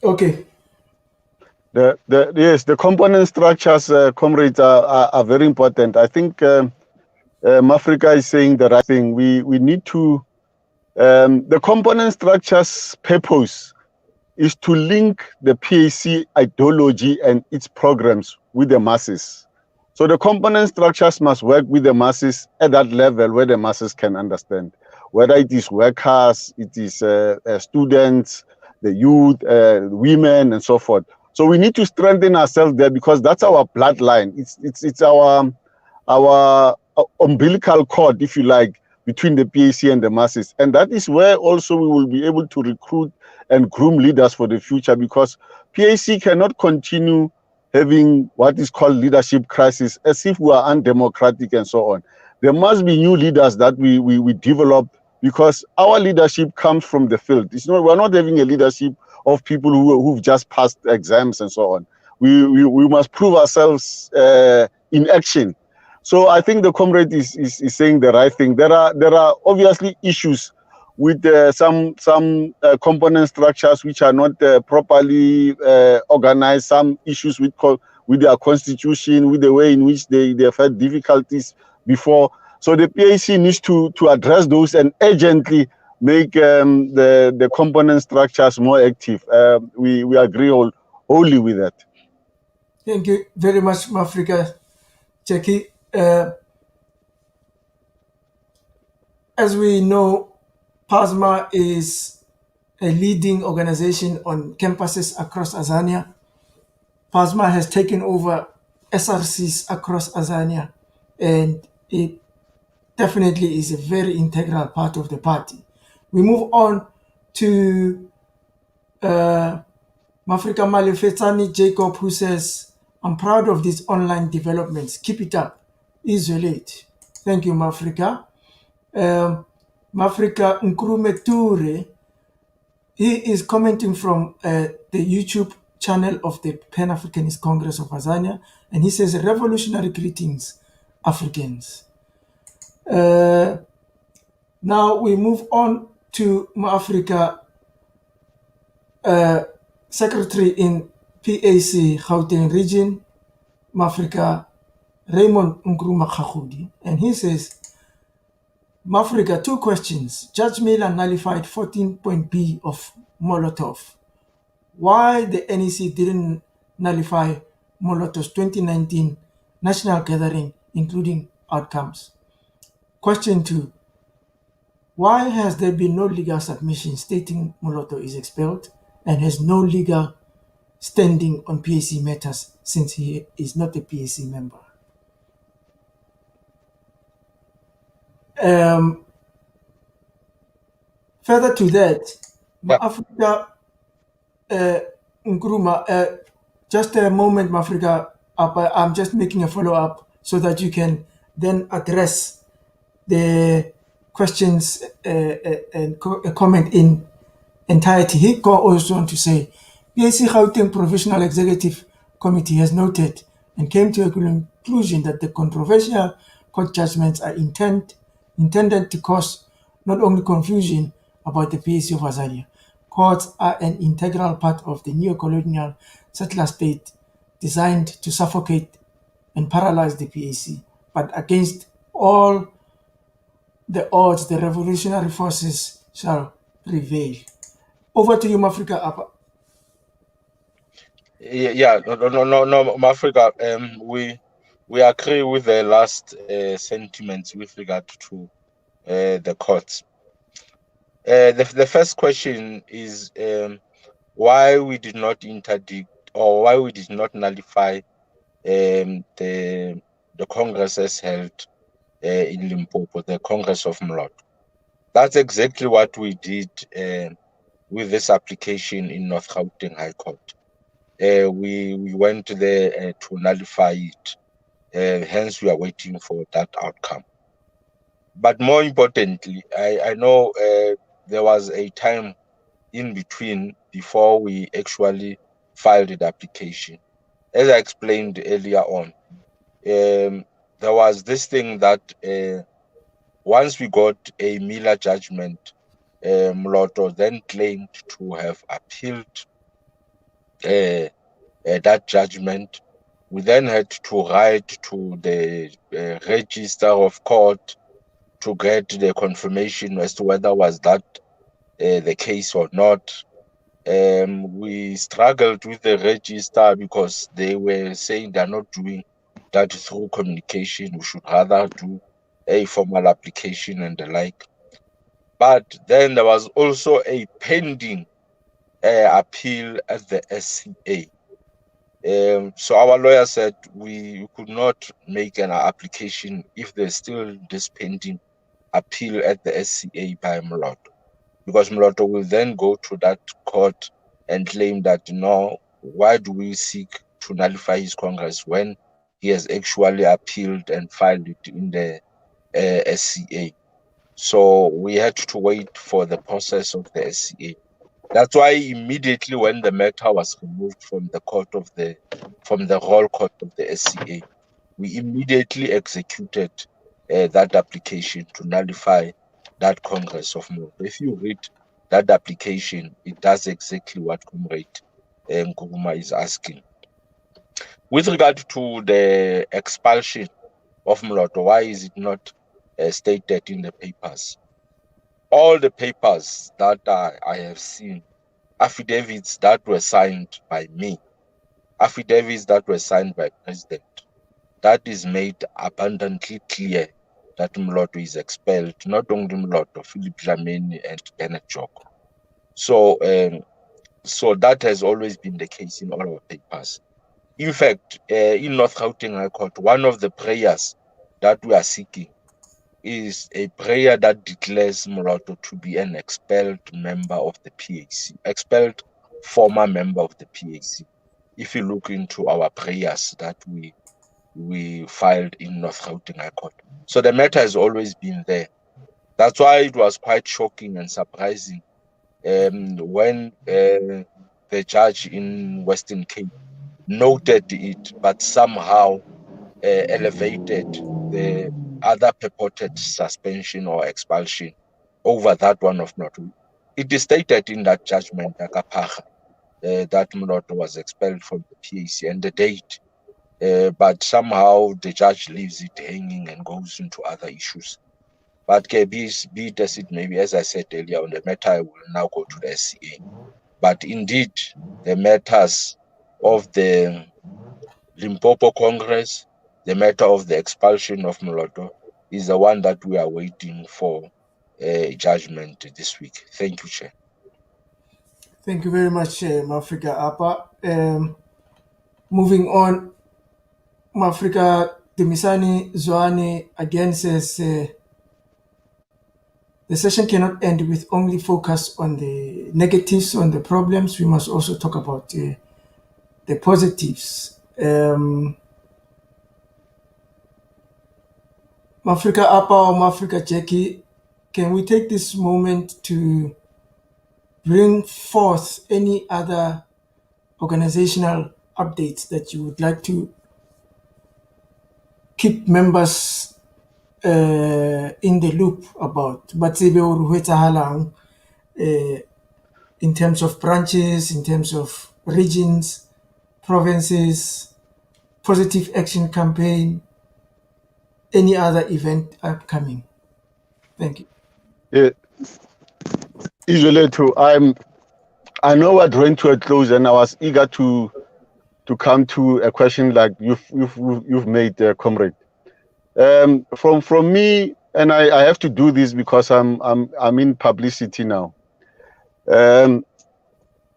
okay. Yes, the component structures, comrades, are very important. I think Mafrika is saying the right thing. We need to, the component structures purpose is to link the PAC ideology and its programs with the masses. So the component structures must work with the masses at that level where the masses can understand, whether it is workers, it is students, the youth, women, and so forth. So we need to strengthen ourselves there because that's our bloodline. It's our umbilical cord, if you like, between the PAC and the masses. And that is where also we will be able to recruit and groom leaders for the future, because PAC cannot continue having what is called leadership crisis as if we are undemocratic and so on. There must be new leaders that we develop, because our leadership comes from the field. It's not, we're not having a leadership of people who've just passed exams and so on. We must prove ourselves in action. So I think the comrade is saying the right thing. There are obviously issues with some component structures which are not properly organized. Some issues with their constitution, with the way in which they've had difficulties before. So the PAC needs to address those and urgently make the component structures more active. We agree wholly with that. Thank you very much, Mafrika. Jaki, as we know, PASMA is a leading organization on campuses across Azania. PASMA has taken over SRCs across Azania, and it definitely is a very integral part of the party. We move on to Mafrika Malefetsani Jacob, who says, I'm proud of these online developments. Keep it up. Isolate. Thank you, Mafrika. Mafrika Nkrume Ture, he is commenting from the YouTube channel of the Pan-Africanist Congress of Azania, and he says, revolutionary greetings, Africans. Now we move on to Africa Secretary in PAC Gauteng region, Mafrika Raymond Nkrumah Khagudi, and he says, Mafrika, 2 questions. Judge Miller nullified 14-point B of Molotov. Why the NEC didn't nullify Molotov's 2019 national gathering, including outcomes? Question 2. Why has there been no legal submission stating Molotov is expelled and has no legal standing on PAC matters since he is not a PAC member? Further to that, Africa Nkrumah, just a moment, Mafrika, I'm just making a follow-up so that you can then address the questions and comment in entirety. He goes on to say, PAC Gauteng Provisional Executive Committee has noted and came to a conclusion that the controversial court judgments are intended to cause not only confusion about the PAC of Azania. Courts are an integral part of the neo-colonial settler state designed to suffocate and paralyze the PAC. But against all the odds, the revolutionary forces shall prevail. Over to you, Mafrika Apa. Yeah, no, Africa. We agree with the last sentiments with regard to the courts. The first question is why we did not interdict or why we did not nullify the congresses held in Limpopo, the Congress of Mlotlo. That's exactly what we did with this application in North Gauteng High Court. We went there to nullify it. Hence, we are waiting for that outcome. But more importantly, I know there was a time in between before we actually filed the application. as I explained earlier on, there was this thing that once we got a Miller judgment, Mloto then claimed to have appealed that judgment. We then had to write to the register of court to get the confirmation as to whether was that the case or not. We struggled with the register because they were saying they're not doing that through communication. We should rather do a formal application and the like. But then there was also a pending appeal at the SCA. So our lawyer said we could not make an application if there's still this pending appeal at the SCA by Mloto, because Mloto will then go to that court and claim that, no, why do we seek to nullify his Congress when he has actually appealed and filed it in the SCA? So we had to wait for the process of the SCA. That's why immediately when the matter was removed from the roll court of the SCA, we immediately executed that application to nullify that Congress of Mloto. If you read that application, it does exactly what Comrade Nkuma is asking. With regard to the expulsion of Mloto, why is it not stated in the papers? All the papers that I have seen, affidavits that were signed by me, affidavits that were signed by President, that is made abundantly clear that Mloto is expelled, not only Mloto, Philip Dlamini and Bernard Joko. So, so that has always been the case in all our papers. In fact, in North Gauteng High Court, one of the prayers that we are seeking is a prayer that declares Mloto to be an expelled member of the PAC, expelled former member of the PAC. If you look into our prayers that we filed in North Gauteng High Court. So the matter has always been there. That's why it was quite shocking and surprising when the judge in Western Cape noted it, but somehow elevated the other purported suspension or expulsion over that one of Mloto. It is stated in that judgment that Mloto was expelled from the PAC and the date. But somehow the judge leaves it hanging and goes into other issues. But be it as it may be, as I said earlier on, the matter will now go to the SCA. But indeed, the matters of the Limpopo Congress, the matter of the expulsion of Mloto, is the one that we are waiting for a judgment this week. Thank you, Chair. Thank you very much, Mafrika Apa. Moving on, Mafrika Demisani Zwane again says the session cannot end with only focus on the negatives, on the problems. We must also talk about the positives. Mafrika Apa or Mafrika Jaki, can we take this moment to bring forth any other organizational updates that you would like to keep members in the loop about? But in terms of branches, in terms of regions, provinces, positive action campaign, any other event upcoming? Thank you. Yeah. Usually too, I know what ran to a close, and I was eager to come to a question like you've made, comrade. From me, and I have to do this because I'm in publicity now.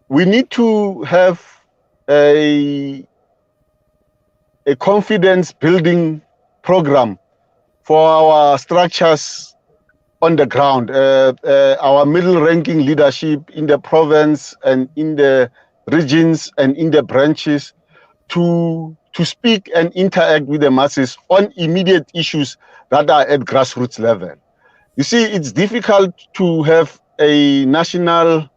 We need to have a confidence building program for our structures on the ground, our middle ranking leadership in the province and in the regions and in the branches to speak and interact with the masses on immediate issues that are at grassroots level. You see, it's difficult to have a national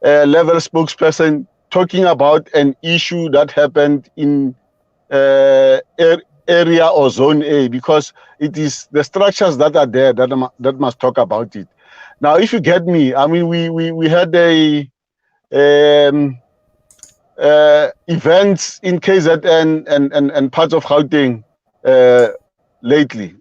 level spokesperson talking about an issue that happened in area or zone A, because it is the structures that are there that must talk about it. Now, if you get me, I mean, we had a events in KZN and parts of Gauteng lately.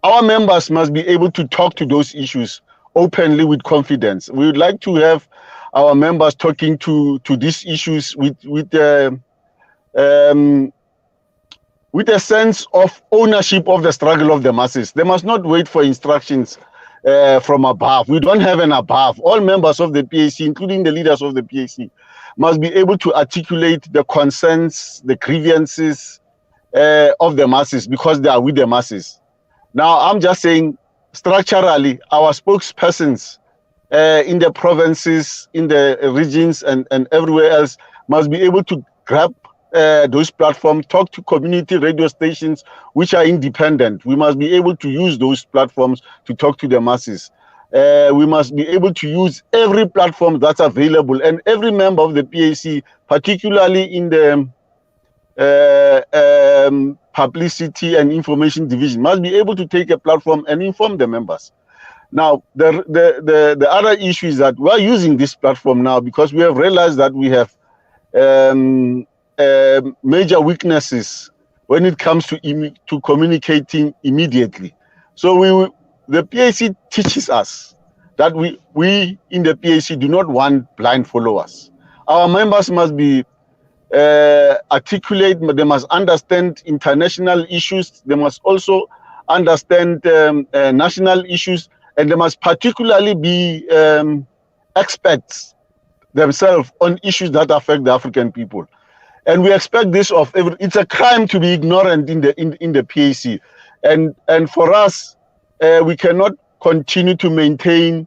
Our members must be able to talk to those issues openly with confidence. We would like to have our members talking to these issues with a sense of ownership of the struggle of the masses. They must not wait for instructions from above. We don't have an above. All members of the PAC, including the leaders of the PAC, must be able to articulate the concerns, the grievances of the masses, because they are with the masses. Now, I'm just saying, structurally, our spokespersons in the provinces, in the regions, and everywhere else must be able to grab those platforms, talk to community radio stations which are independent. We must be able to use those platforms to talk to the masses. We must be able to use every platform that's available, and every member of the PAC, particularly in the publicity and information division, must be able to take a platform and inform the members. Now, the other issue is that we're using this platform now because we have realized that we have major weaknesses when it comes to communicating immediately. So the PAC teaches us that we in the PAC do not want blind followers. Our members must be articulate, they must understand international issues, they must also understand national issues, and they must particularly be experts themselves on issues that affect the African people. And we expect this of it's a crime to be ignorant in the PAC. And for us, we cannot continue to maintain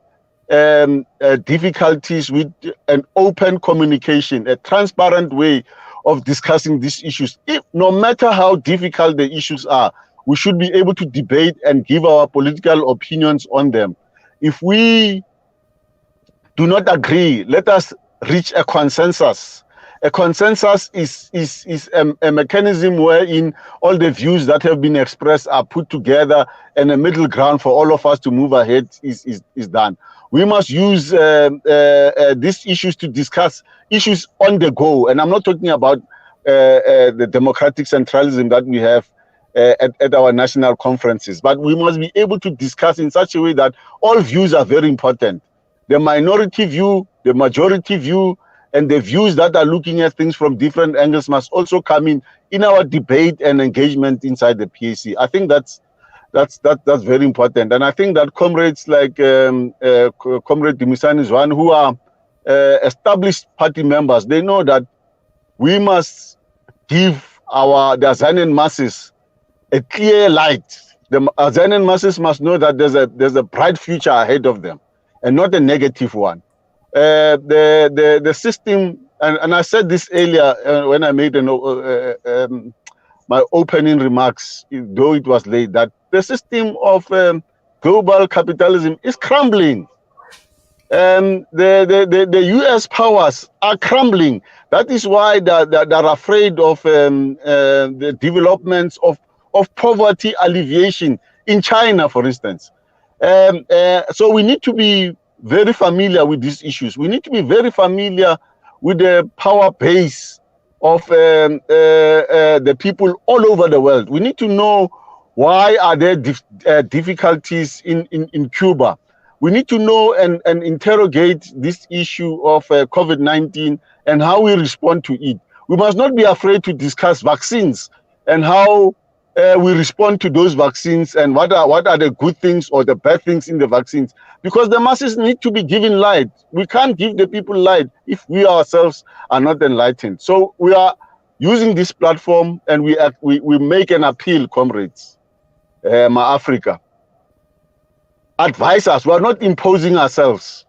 difficulties with an open communication, a transparent way of discussing these issues. No matter how difficult the issues are, we should be able to debate and give our political opinions on them. If we do not agree, let us reach a consensus. A consensus is a mechanism wherein all the views that have been expressed are put together, and a middle ground for all of us to move ahead is done. We must use these issues to discuss issues on the go. And I'm not talking about the democratic centralism that we have at our national conferences, but we must be able to discuss in such a way that all views are very important. The minority view, the majority view, and the views that are looking at things from different angles must also come in our debate and engagement inside the PAC. I think that's very important. And I think that comrades like Comrade Mzwanele, who are established party members, they know that we must give the Azanian masses a clear light. The Azanian masses must know that there's a bright future ahead of them, and not a negative one. The system, and I said this earlier when I made my opening remarks, though it was late, that the system of global capitalism is crumbling. The US powers are crumbling. That is why they're afraid of the developments of poverty alleviation in China, for instance. So we need to be very familiar with these issues. We need to be very familiar with the power base of the people all over the world. We need to know why are there difficulties in Cuba. We need to know and interrogate this issue of COVID-19 and how we respond to it. We must not be afraid to discuss vaccines and how we respond to those vaccines, and what are the good things or the bad things in the vaccines, because the masses need to be given light. We can't give the people light if we ourselves are not enlightened. So we are using this platform, and we make an appeal, comrades, Africa. Advise us. We are not imposing ourselves.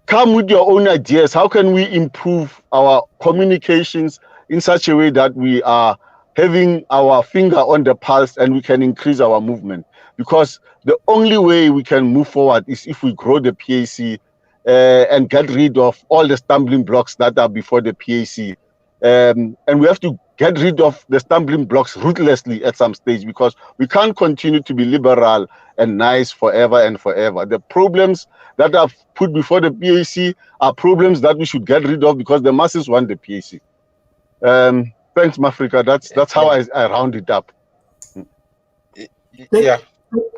Come with your own ideas. How can we improve our communications in such a way that we are having our finger on the pulse and we can increase our movement? Because the only way we can move forward is if we grow the PAC and get rid of all the stumbling blocks that are before the PAC. And we have to get rid of the stumbling blocks ruthlessly at some stage, because we can't continue to be liberal and nice forever and forever. The problems that are put before the PAC are problems that we should get rid of, because the masses want the PAC. Thanks, Mafrika. That's how I round it up. Yeah.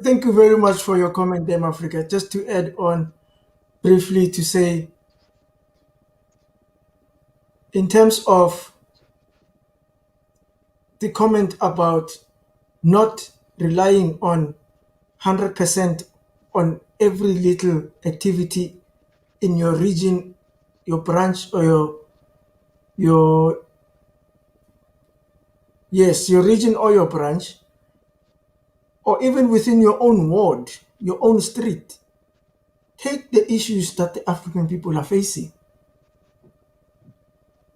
Thank you very much for your comment there, Africa. Just to add on briefly to say, in terms of the comment about not relying on 100% on every little activity in your region, your branch, or your region or your branch, or even within your own ward, your own street. Take the issues that the African people are facing.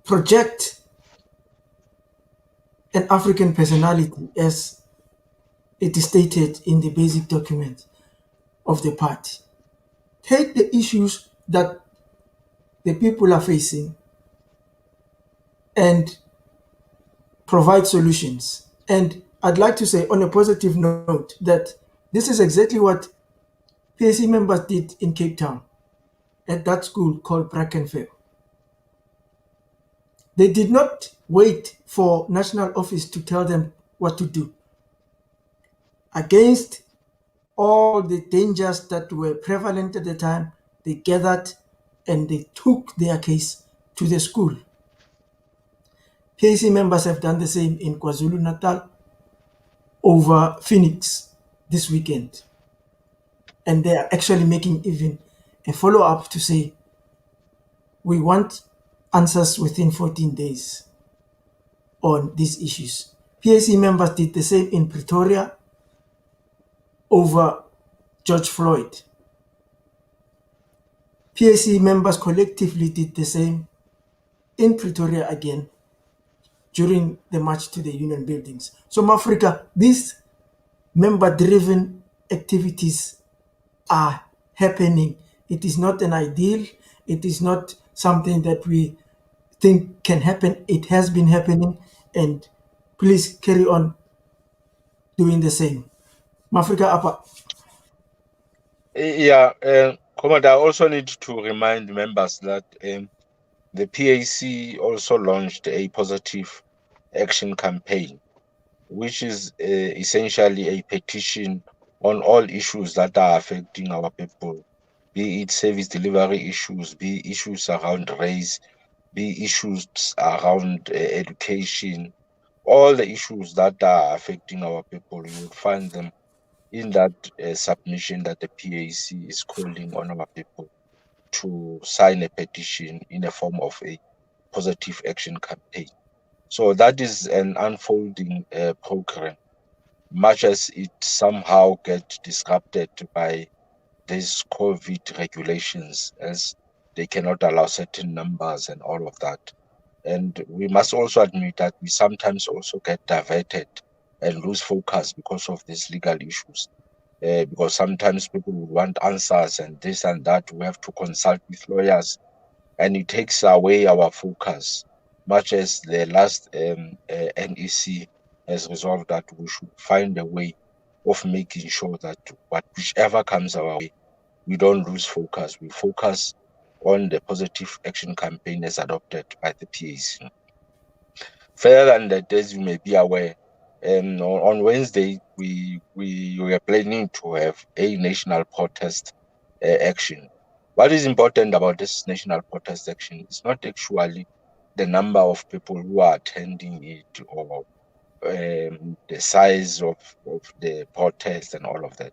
Project an African personality as it is stated in the basic document of the party. Take the issues that the people are facing and provide solutions. And I'd like to say on a positive note that this is exactly what PAC members did in Cape Town at that school called Brackenfell. They did not wait for national office to tell them what to do. Against all the dangers that were prevalent at the time, they gathered and they took their case to the school. PAC members have done the same in KwaZulu-Natal over Phoenix this weekend. And they are actually making even a follow-up to say, we want answers within 14 days on these issues. PAC members did the same in Pretoria over George Floyd. PAC members collectively did the same in Pretoria again during the march to the union buildings. So Mafrika, these member-driven activities are happening. It is not an ideal. It is not something that we think can happen. It has been happening, and please carry on doing the same. Mafrika Apa. Yeah, Commander, I also need to remind members that the PAC also launched a positive action campaign, which is essentially a petition on all issues that are affecting our people, be it service delivery issues, be issues around race, be issues around education, all the issues that are affecting our people. You will find them in that submission that the PAC is calling on our people to sign a petition in the form of a positive action campaign. So that is an unfolding program, much as it somehow gets disrupted by these COVID regulations, as they cannot allow certain numbers and all of that. And we must also admit that we sometimes also get diverted and lose focus because of these legal issues. Because sometimes people want answers and this and that. We have to consult with lawyers, and it takes away our focus, much as the last NEC has resolved that we should find a way of making sure that whichever comes our way, we don't lose focus. We focus on the positive action campaign as adopted by the PAC. Further than that, as you may be aware, on Wednesday, we were planning to have a national protest action. What is important about this national protest action is not actually the number of people who are attending it or the size of the protest and all of that.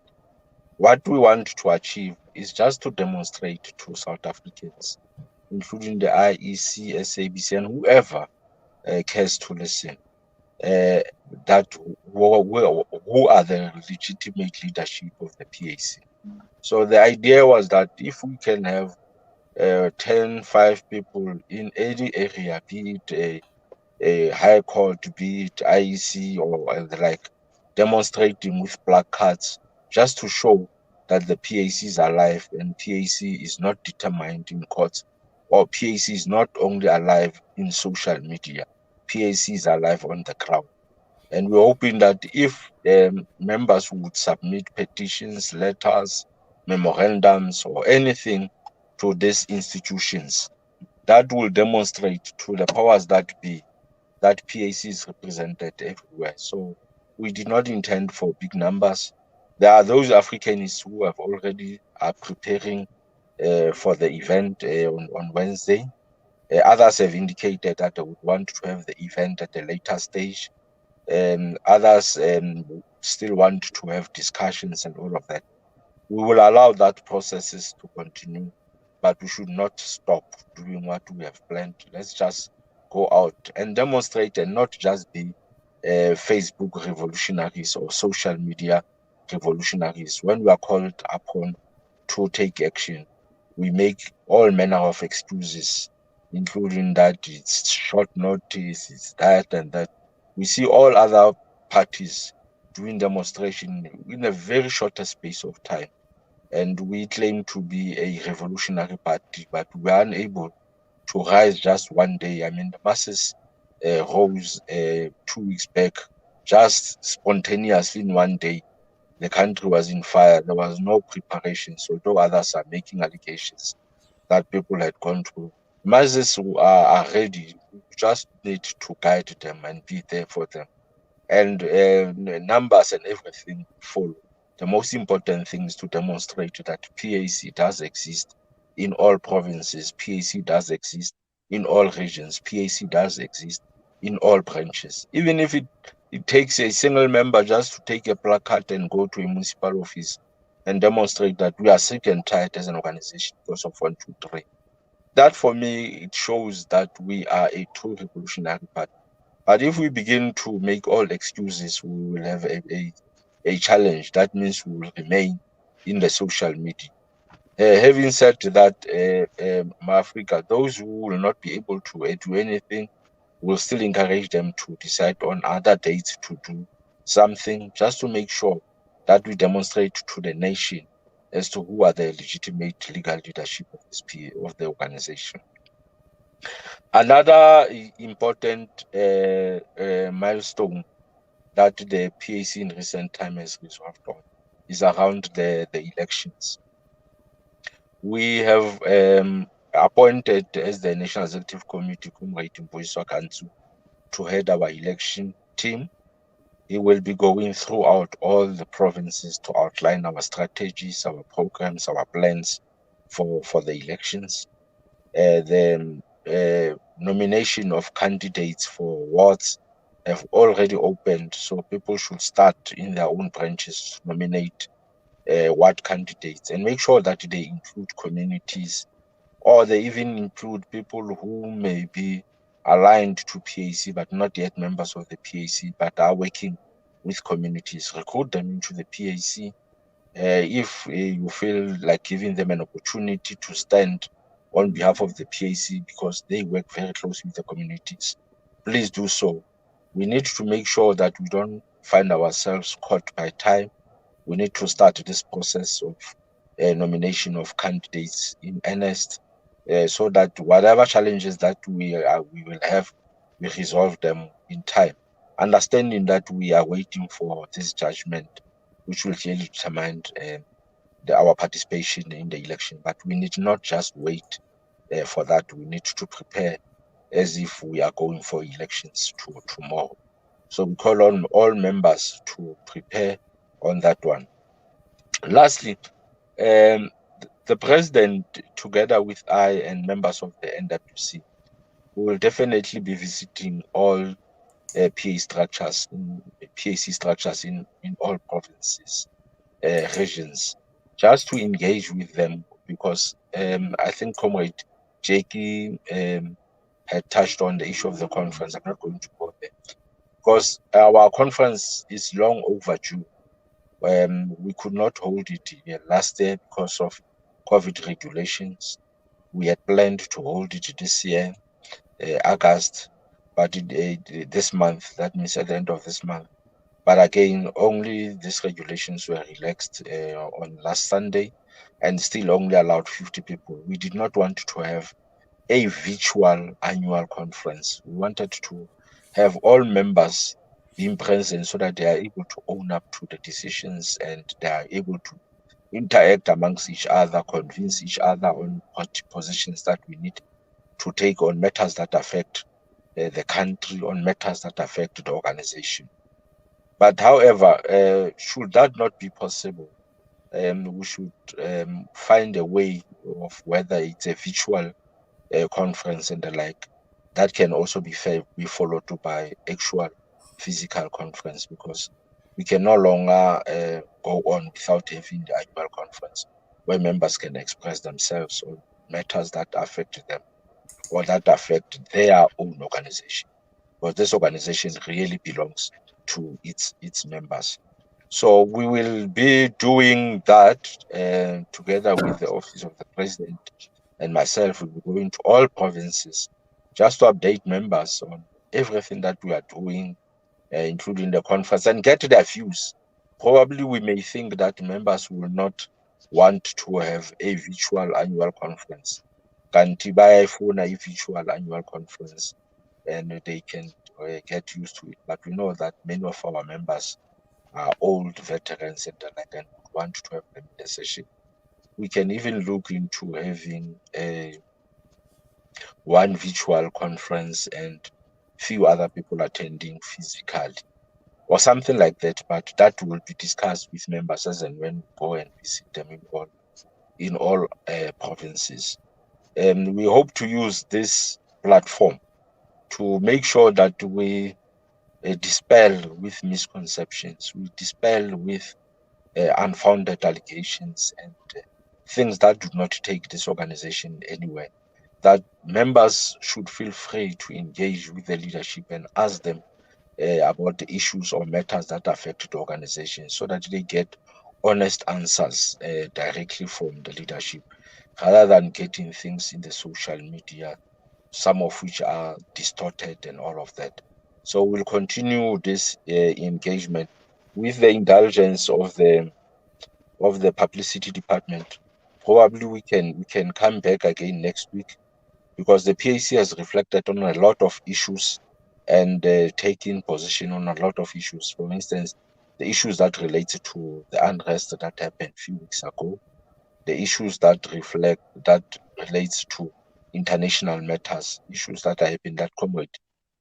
What we want to achieve is just to demonstrate to South Africans, including the IEC, SABC, and whoever cares to listen, that who are the legitimate leadership of the PAC. So the idea was that if we can have 5 people in any area, be it a high court, be it IEC or the like, demonstrating with placards, just to show that the PAC is alive, and PAC is not determined in courts, or PAC is not only alive in social media. PAC is alive on the ground. And we're hoping that if members would submit petitions, letters, memorandums, or anything to these institutions, that will demonstrate to the powers that be that PAC is represented everywhere. So we did not intend for big numbers. There are those Africanists who have already are preparing for the event on Wednesday. Others have indicated that they would want to have the event at a later stage. Others still want to have discussions and all of that. We will allow that processes to continue, but we should not stop doing what we have planned. Let's just go out and demonstrate, and not just be Facebook revolutionaries or social media revolutionaries. When we are called upon to take action, we make all manner of excuses, including that it's short notice, it's that and that. We see all other parties doing demonstration in a very shorter space of time. And we claim to be a revolutionary party, but we are unable to rise just one day. I mean, the masses rose 2 weeks back, just spontaneously in one day. The country was in fire. There was no preparation. So though others are making allegations that people had gone through, masses who are ready. We just need to guide them and be there for them. And numbers and everything follow. The most important thing is to demonstrate that PAC does exist in all provinces. PAC does exist in all regions. PAC does exist in all branches. Even if it takes a single member just to take a placard and go to a municipal office and demonstrate that we are sick and tired as an organization because of 1, 2, 3. That for me, it shows that we are a true revolutionary party. But if we begin to make all excuses, we will have a challenge. That means we will remain in the social media. Having said that, Africa, those who will not be able to do anything, will still encourage them to decide on other dates to do something, just to make sure that we demonstrate to the nation as to who are the legitimate legal leadership of of the organization. Another important milestone that the PAC in recent time has resolved on is around the elections. We have appointed as the National Executive Committee Comrade Mboiswa Kansu to head our election team. He will be going throughout all the provinces to outline our strategies, our programs, our plans for the elections. The nomination of candidates for wards have already opened, so people should start in their own branches to nominate ward candidates and make sure that they include communities, or they even include people who may be aligned to PAC but not yet members of the PAC but are working with communities. Recruit them into the PAC. If you feel like giving them an opportunity to stand on behalf of the PAC because they work very closely with the communities, please do so. We need to make sure that we don't find ourselves caught by time. We need to start this process of nomination of candidates in earnest, so that whatever challenges that we will have, we resolve them in time, understanding that we are waiting for this judgment, which will clearly determine our participation in the election. But we need not just wait for that. We need to prepare as if we are going for elections tomorrow. So we call on all members to prepare on that one. Lastly, the president, together with I and members of the NWC, will definitely be visiting all PAC structures in all provinces, regions, just to engage with them, because I think Comrade Jaki had touched on the issue of the conference. I'm not going to go there because our conference is long overdue. We could not hold it last year because of COVID regulations. We had planned to hold it this year, August, but this month, that means at the end of this month. But again, only these regulations were relaxed on last Sunday, and still only allowed 50 people. We did not want to have a virtual annual conference. We wanted to have all members being present so that they are able to own up to the decisions and they are able to interact amongst each other, convince each other on what positions that we need to take on matters that affect the country, on matters that affect the organization. But however, should that not be possible, we should find a way of whether it's a virtual conference and the like, that can also be followed by actual physical conference, because we can no longer go on without having the annual conference where members can express themselves on matters that affect them or that affect their own organization, because this organization really belongs to its members. So we will be doing that together with the Office of the President and myself. Will be going to all provinces just to update members on everything that we are doing, including the conference, and get their views. Probably we may think that members will not want to have a virtual annual conference. Kanti bayayifuna a virtual annual conference, and they can get used to it. But we know that many of our members are old veterans and the like, and want to have them in a session. We can even look into having one virtual conference and few other people attending physically or something like that, but that will be discussed with members as and when we go and visit them in all provinces. And we hope to use this platform to make sure that we dispel with misconceptions, we dispel with unfounded allegations and things that do not take this organization anywhere. That members should feel free to engage with the leadership and ask them about the issues or matters that affect the organization, so that they get honest answers directly from the leadership, rather than getting things in the social media, some of which are distorted and all of that. So we'll continue this engagement with the indulgence of the publicity department. Probably we can come back again next week, because the PAC has reflected on a lot of issues and taken position on a lot of issues. For instance, the issues that relate to the unrest that happened a few weeks ago, the issues that relates to international matters, issues that are happening that Comrade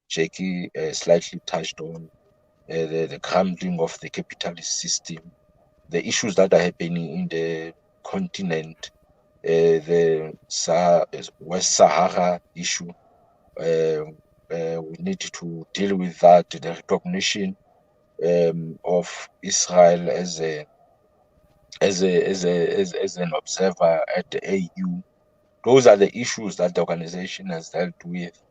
Jaki slightly touched on, the crumbling of the capitalist system, the issues that are happening in the continent, the West Sahara issue. We need to deal with that, the recognition of Israel as an observer at the AU. Those are the issues that the organization has dealt with,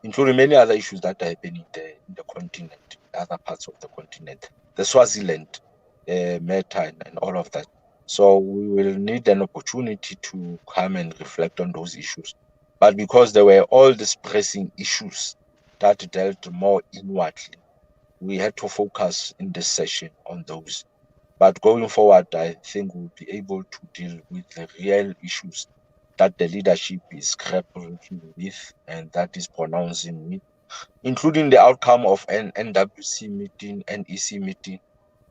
including many other issues that are happening in the continent, other parts of the continent, the Swaziland matter and all of that. So we will need an opportunity to come and reflect on those issues. But because there were all these pressing issues that dealt more inwardly, we had to focus in this session on those. But going forward, I think we'll be able to deal with the real issues that the leadership is grappling with and that is pronouncing with, including the outcome of an NWC meeting, NEC meeting.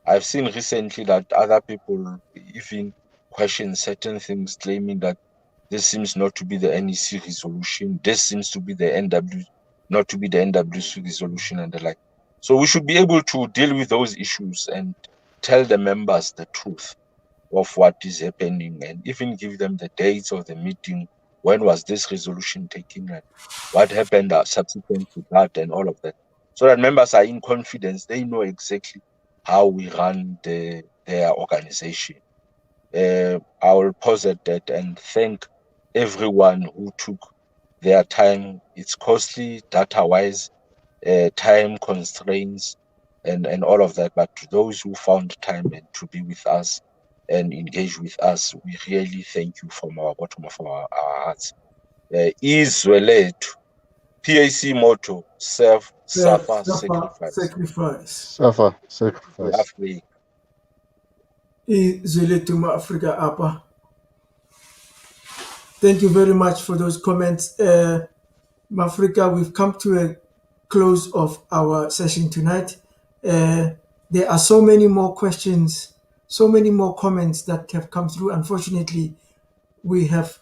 I've seen recently that other people even question certain things, claiming that this seems not to be the NEC resolution, this seems to be the not to be the NWC resolution and the like. So we should be able to deal with those issues and tell the members the truth of what is happening, and even give them the dates of the meeting, when was this resolution taken and what happened subsequent to that and all of that, so that members are in confidence, they know exactly how we run their organization. I will pause at that and thank everyone who took their time. It's costly data-wise, time constraints and all of that, but to those who found time and to be with us and engage with us, we really thank you from our bottom of our hearts. Izwe lethu, PAC motto, serve, suffer sacrifice. sacrifice. Suffer sacrifice. Africa. Izwele tuma Africa apa. Thank you very much for those comments. Mafrika, we've come to a close of our session tonight. There are so many more questions, so many more comments that have come through. Unfortunately, we have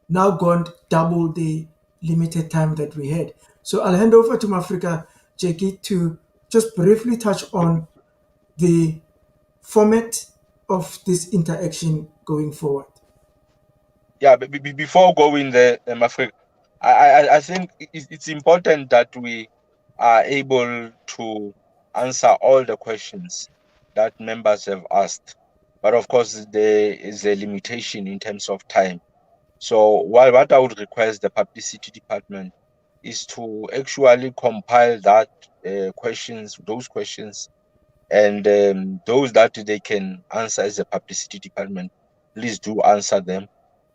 now gone double the limited time that we had. So I'll hand over to Mafrika Jaki to just briefly touch on the format of this interaction going forward. Yeah, before going there, Africa, I think it's important that we are able to answer all the questions that members have asked. But of course, there is a limitation in terms of time. So what I would request the publicity department is to actually compile that those questions, and those that they can answer as a publicity department, please do answer them.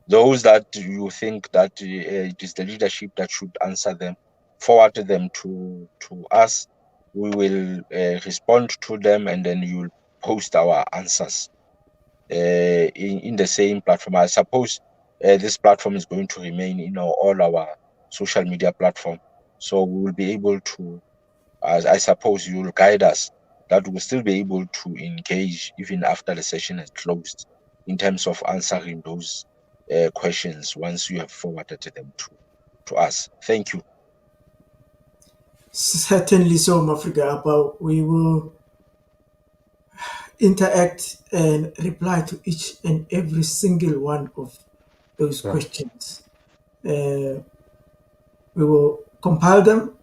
Those that you think that it is the leadership that should answer them, forward them to us. We will respond to them, and then you'll post our answers in the same platform. I suppose this platform is going to remain in all our social media platform, so we will be able to, as I suppose you will guide us, that we'll still be able to engage even after the session is closed in terms of answering those questions once you have forwarded them to us. Thank you. Certainly so, Mafrika. But we will interact and reply to each and every single one of those questions. We will compile them.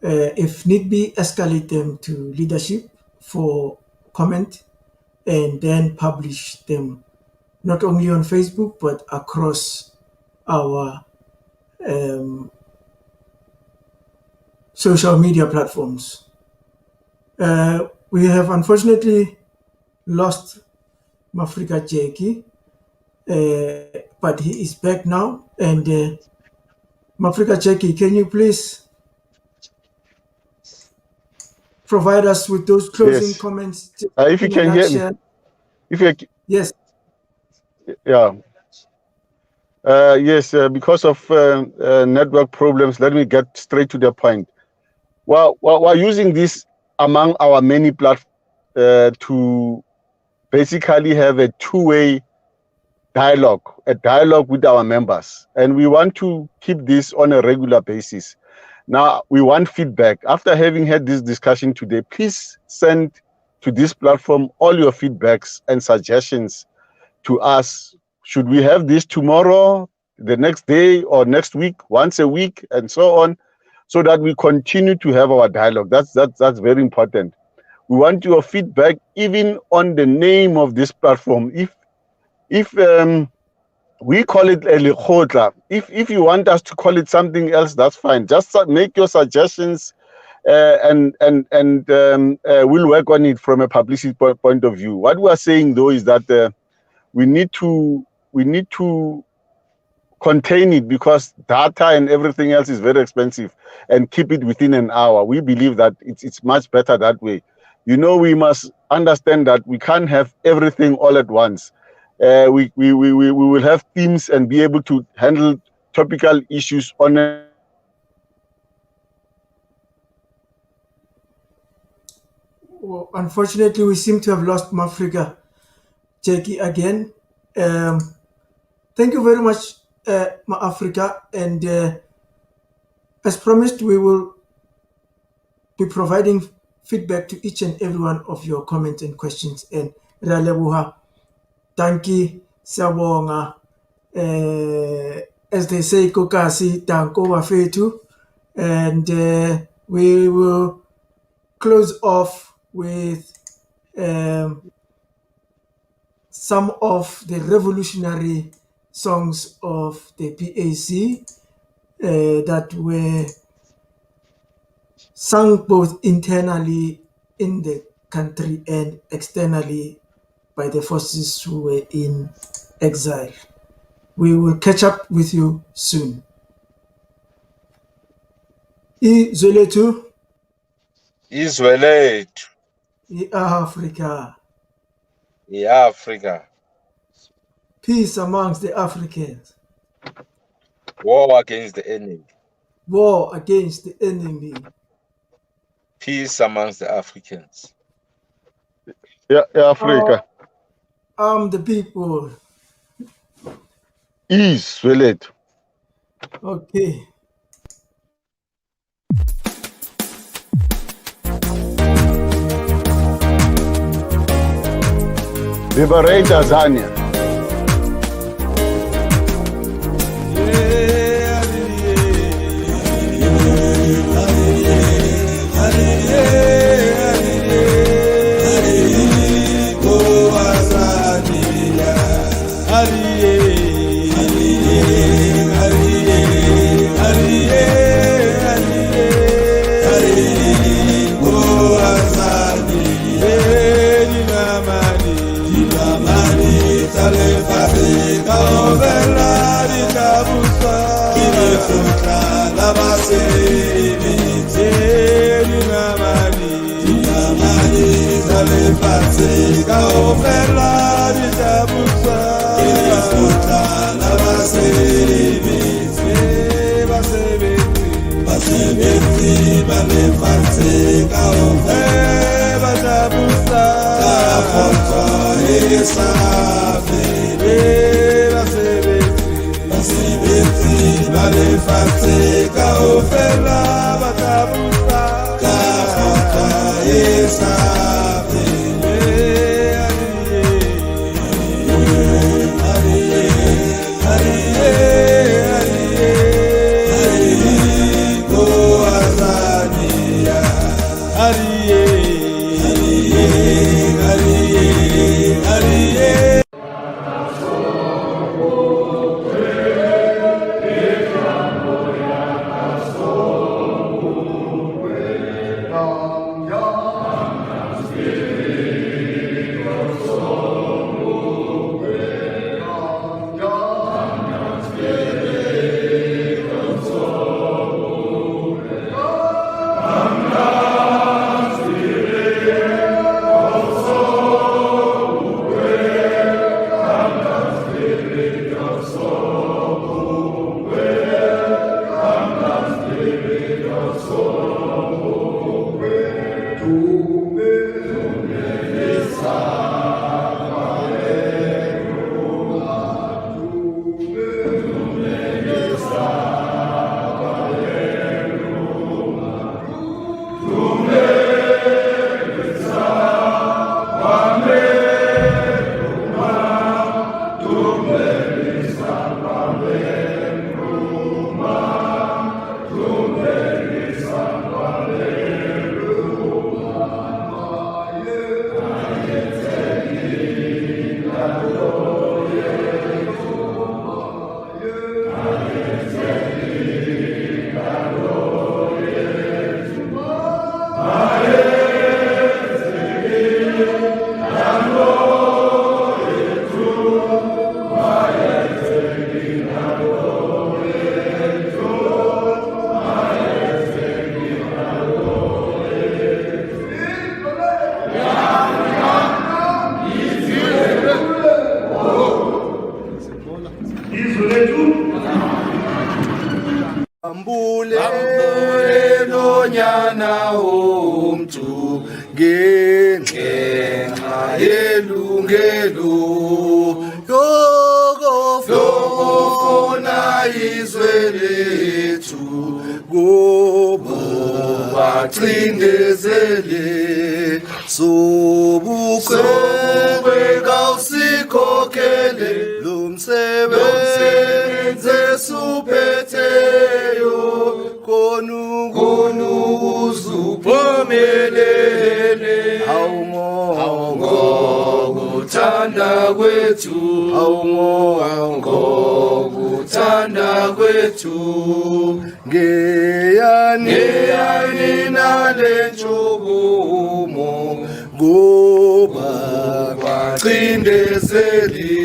If need be, escalate them to leadership for comment, and then publish them not only on Facebook but across our social media platforms. We have unfortunately lost Mafrika Jaki, but he is back now. And Mafrika Jaki, can you please provide us with those closing comments? If you can hear me. If you yes. Yeah. Yes, because of network problems, let me get straight to the point. Well, we're using this among our many platforms to basically have a two-way dialogue, with our members. And we want to keep this on a regular basis. Now, we want feedback. After having had this discussion today, please send to this platform all your feedbacks and suggestions to us. Should we have this tomorrow, the next day, or next week, once a week, and so on, so that we continue to have our dialogue? That's very important. We want your feedback even on the name of this platform. If we call it a Lekgotla, if you want us to call it something else, that's fine. Just make your suggestions, and we'll work on it from a publicity point of view. What we are saying though is that we need to contain it, because data and everything else is very expensive, and keep it within an hour. We believe that it's much better that way. We must understand that we can't have everything all at once. We will have themes and be able to handle topical issues on a Well, unfortunately, we seem to have lost Mafrika Jaki again. Thank you very much, Africa, and as promised, we will be providing feedback to each and every one of your comments and questions. And Ralebuha, Tanki, Sawonga, as they say, Kokasi, Tanko Wafetu, and we will close off with some of the revolutionary songs of the PAC that were sung both internally in the country and externally by the forces who were in exile. We will catch up with you soon. izwe lethu, Izwelethu, i-Africa. Africa. Peace amongst the Africans. War against the enemy. War against the enemy. Peace amongst the Africans. Yeah, Africa. Arm the people. Izwelethu. Okay. Liberate Tanzania. Ambule nonyana umntu ngenxa yelungelo yokufuna izwe lethu kubo bacindezele sobukwe kawusikhokele lo msebenzi esuphetheyo konu uzuphumelele awungokuthanda kwethu awungokuthanda kwethu ngeyani nale ntshukumo ngoba bacindezeli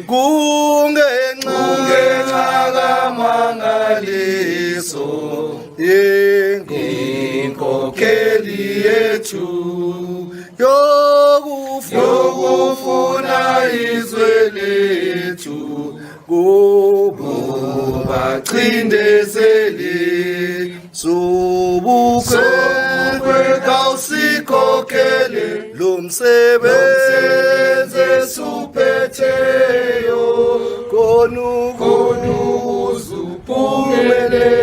kungenxa kamangaliso lethu yokufuna izwe lethu kubo bacindezeli sobukwe kawusikhokele lo msebenzi suphetheyo konukuze uphumelele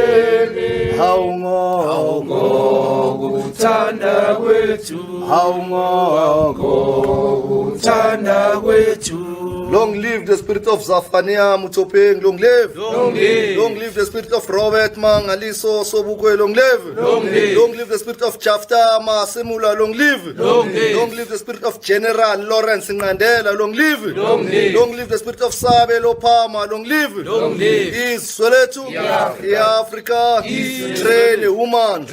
Ngokuthanda kwethu, ngokuthanda kwethu. Long live the spirit of Zafania Mutopeng, long live. Long live. Long live the spirit of Robert Mangaliso Sobukwe, long live. Long live. Long live the spirit of Jafta Masemula, long live. Long live. Long live the spirit of General Lawrence Ngandela, long live. Long live. Long live the spirit of Sabelo Pama, long live. Long live. Is Soletu, Africa, train a woman,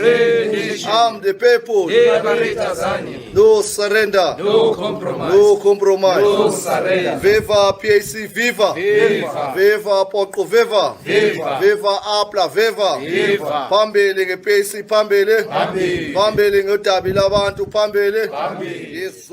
arm the people, Liberate Tanzania. no surrender, No compromise. no compromise. No surrender. Viva PAC, viva! Viva. Viva Poco, viva! Viva. Viva Apla, viva! Viva. Pambele nge-PAC, pambele! Phambili. Pambele ngodabi labantu, pambele! Phambili. Yes.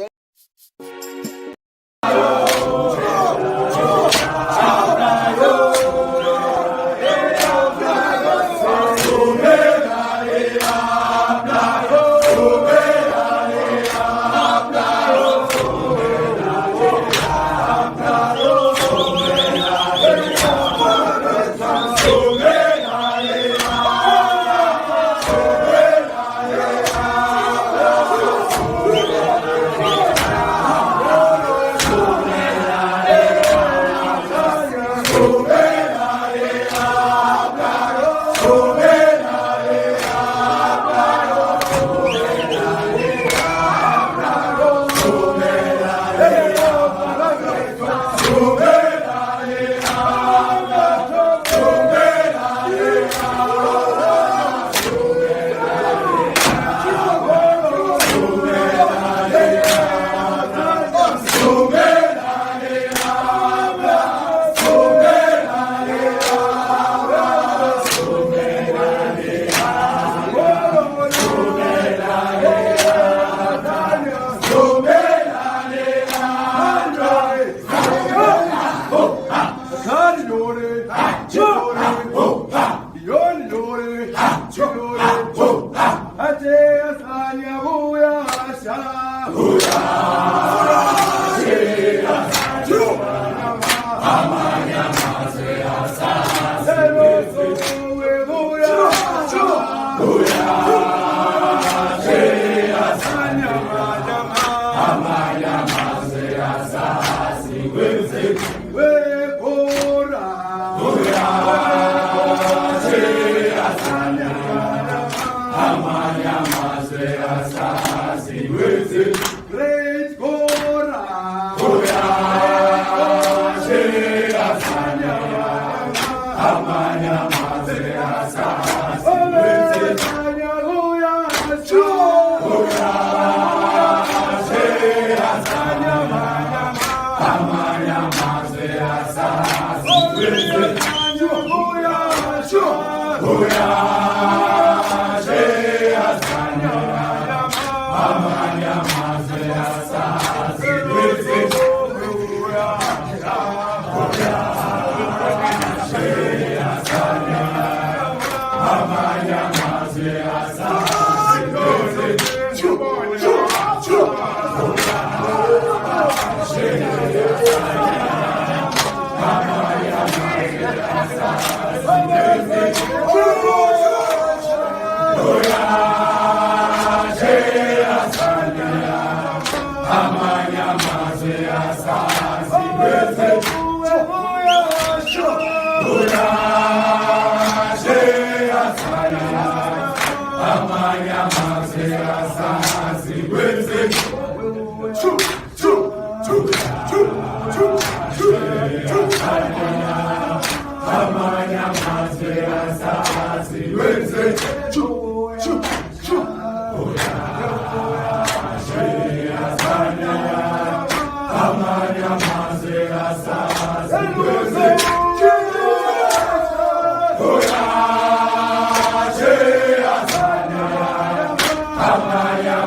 Amaya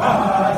Bye.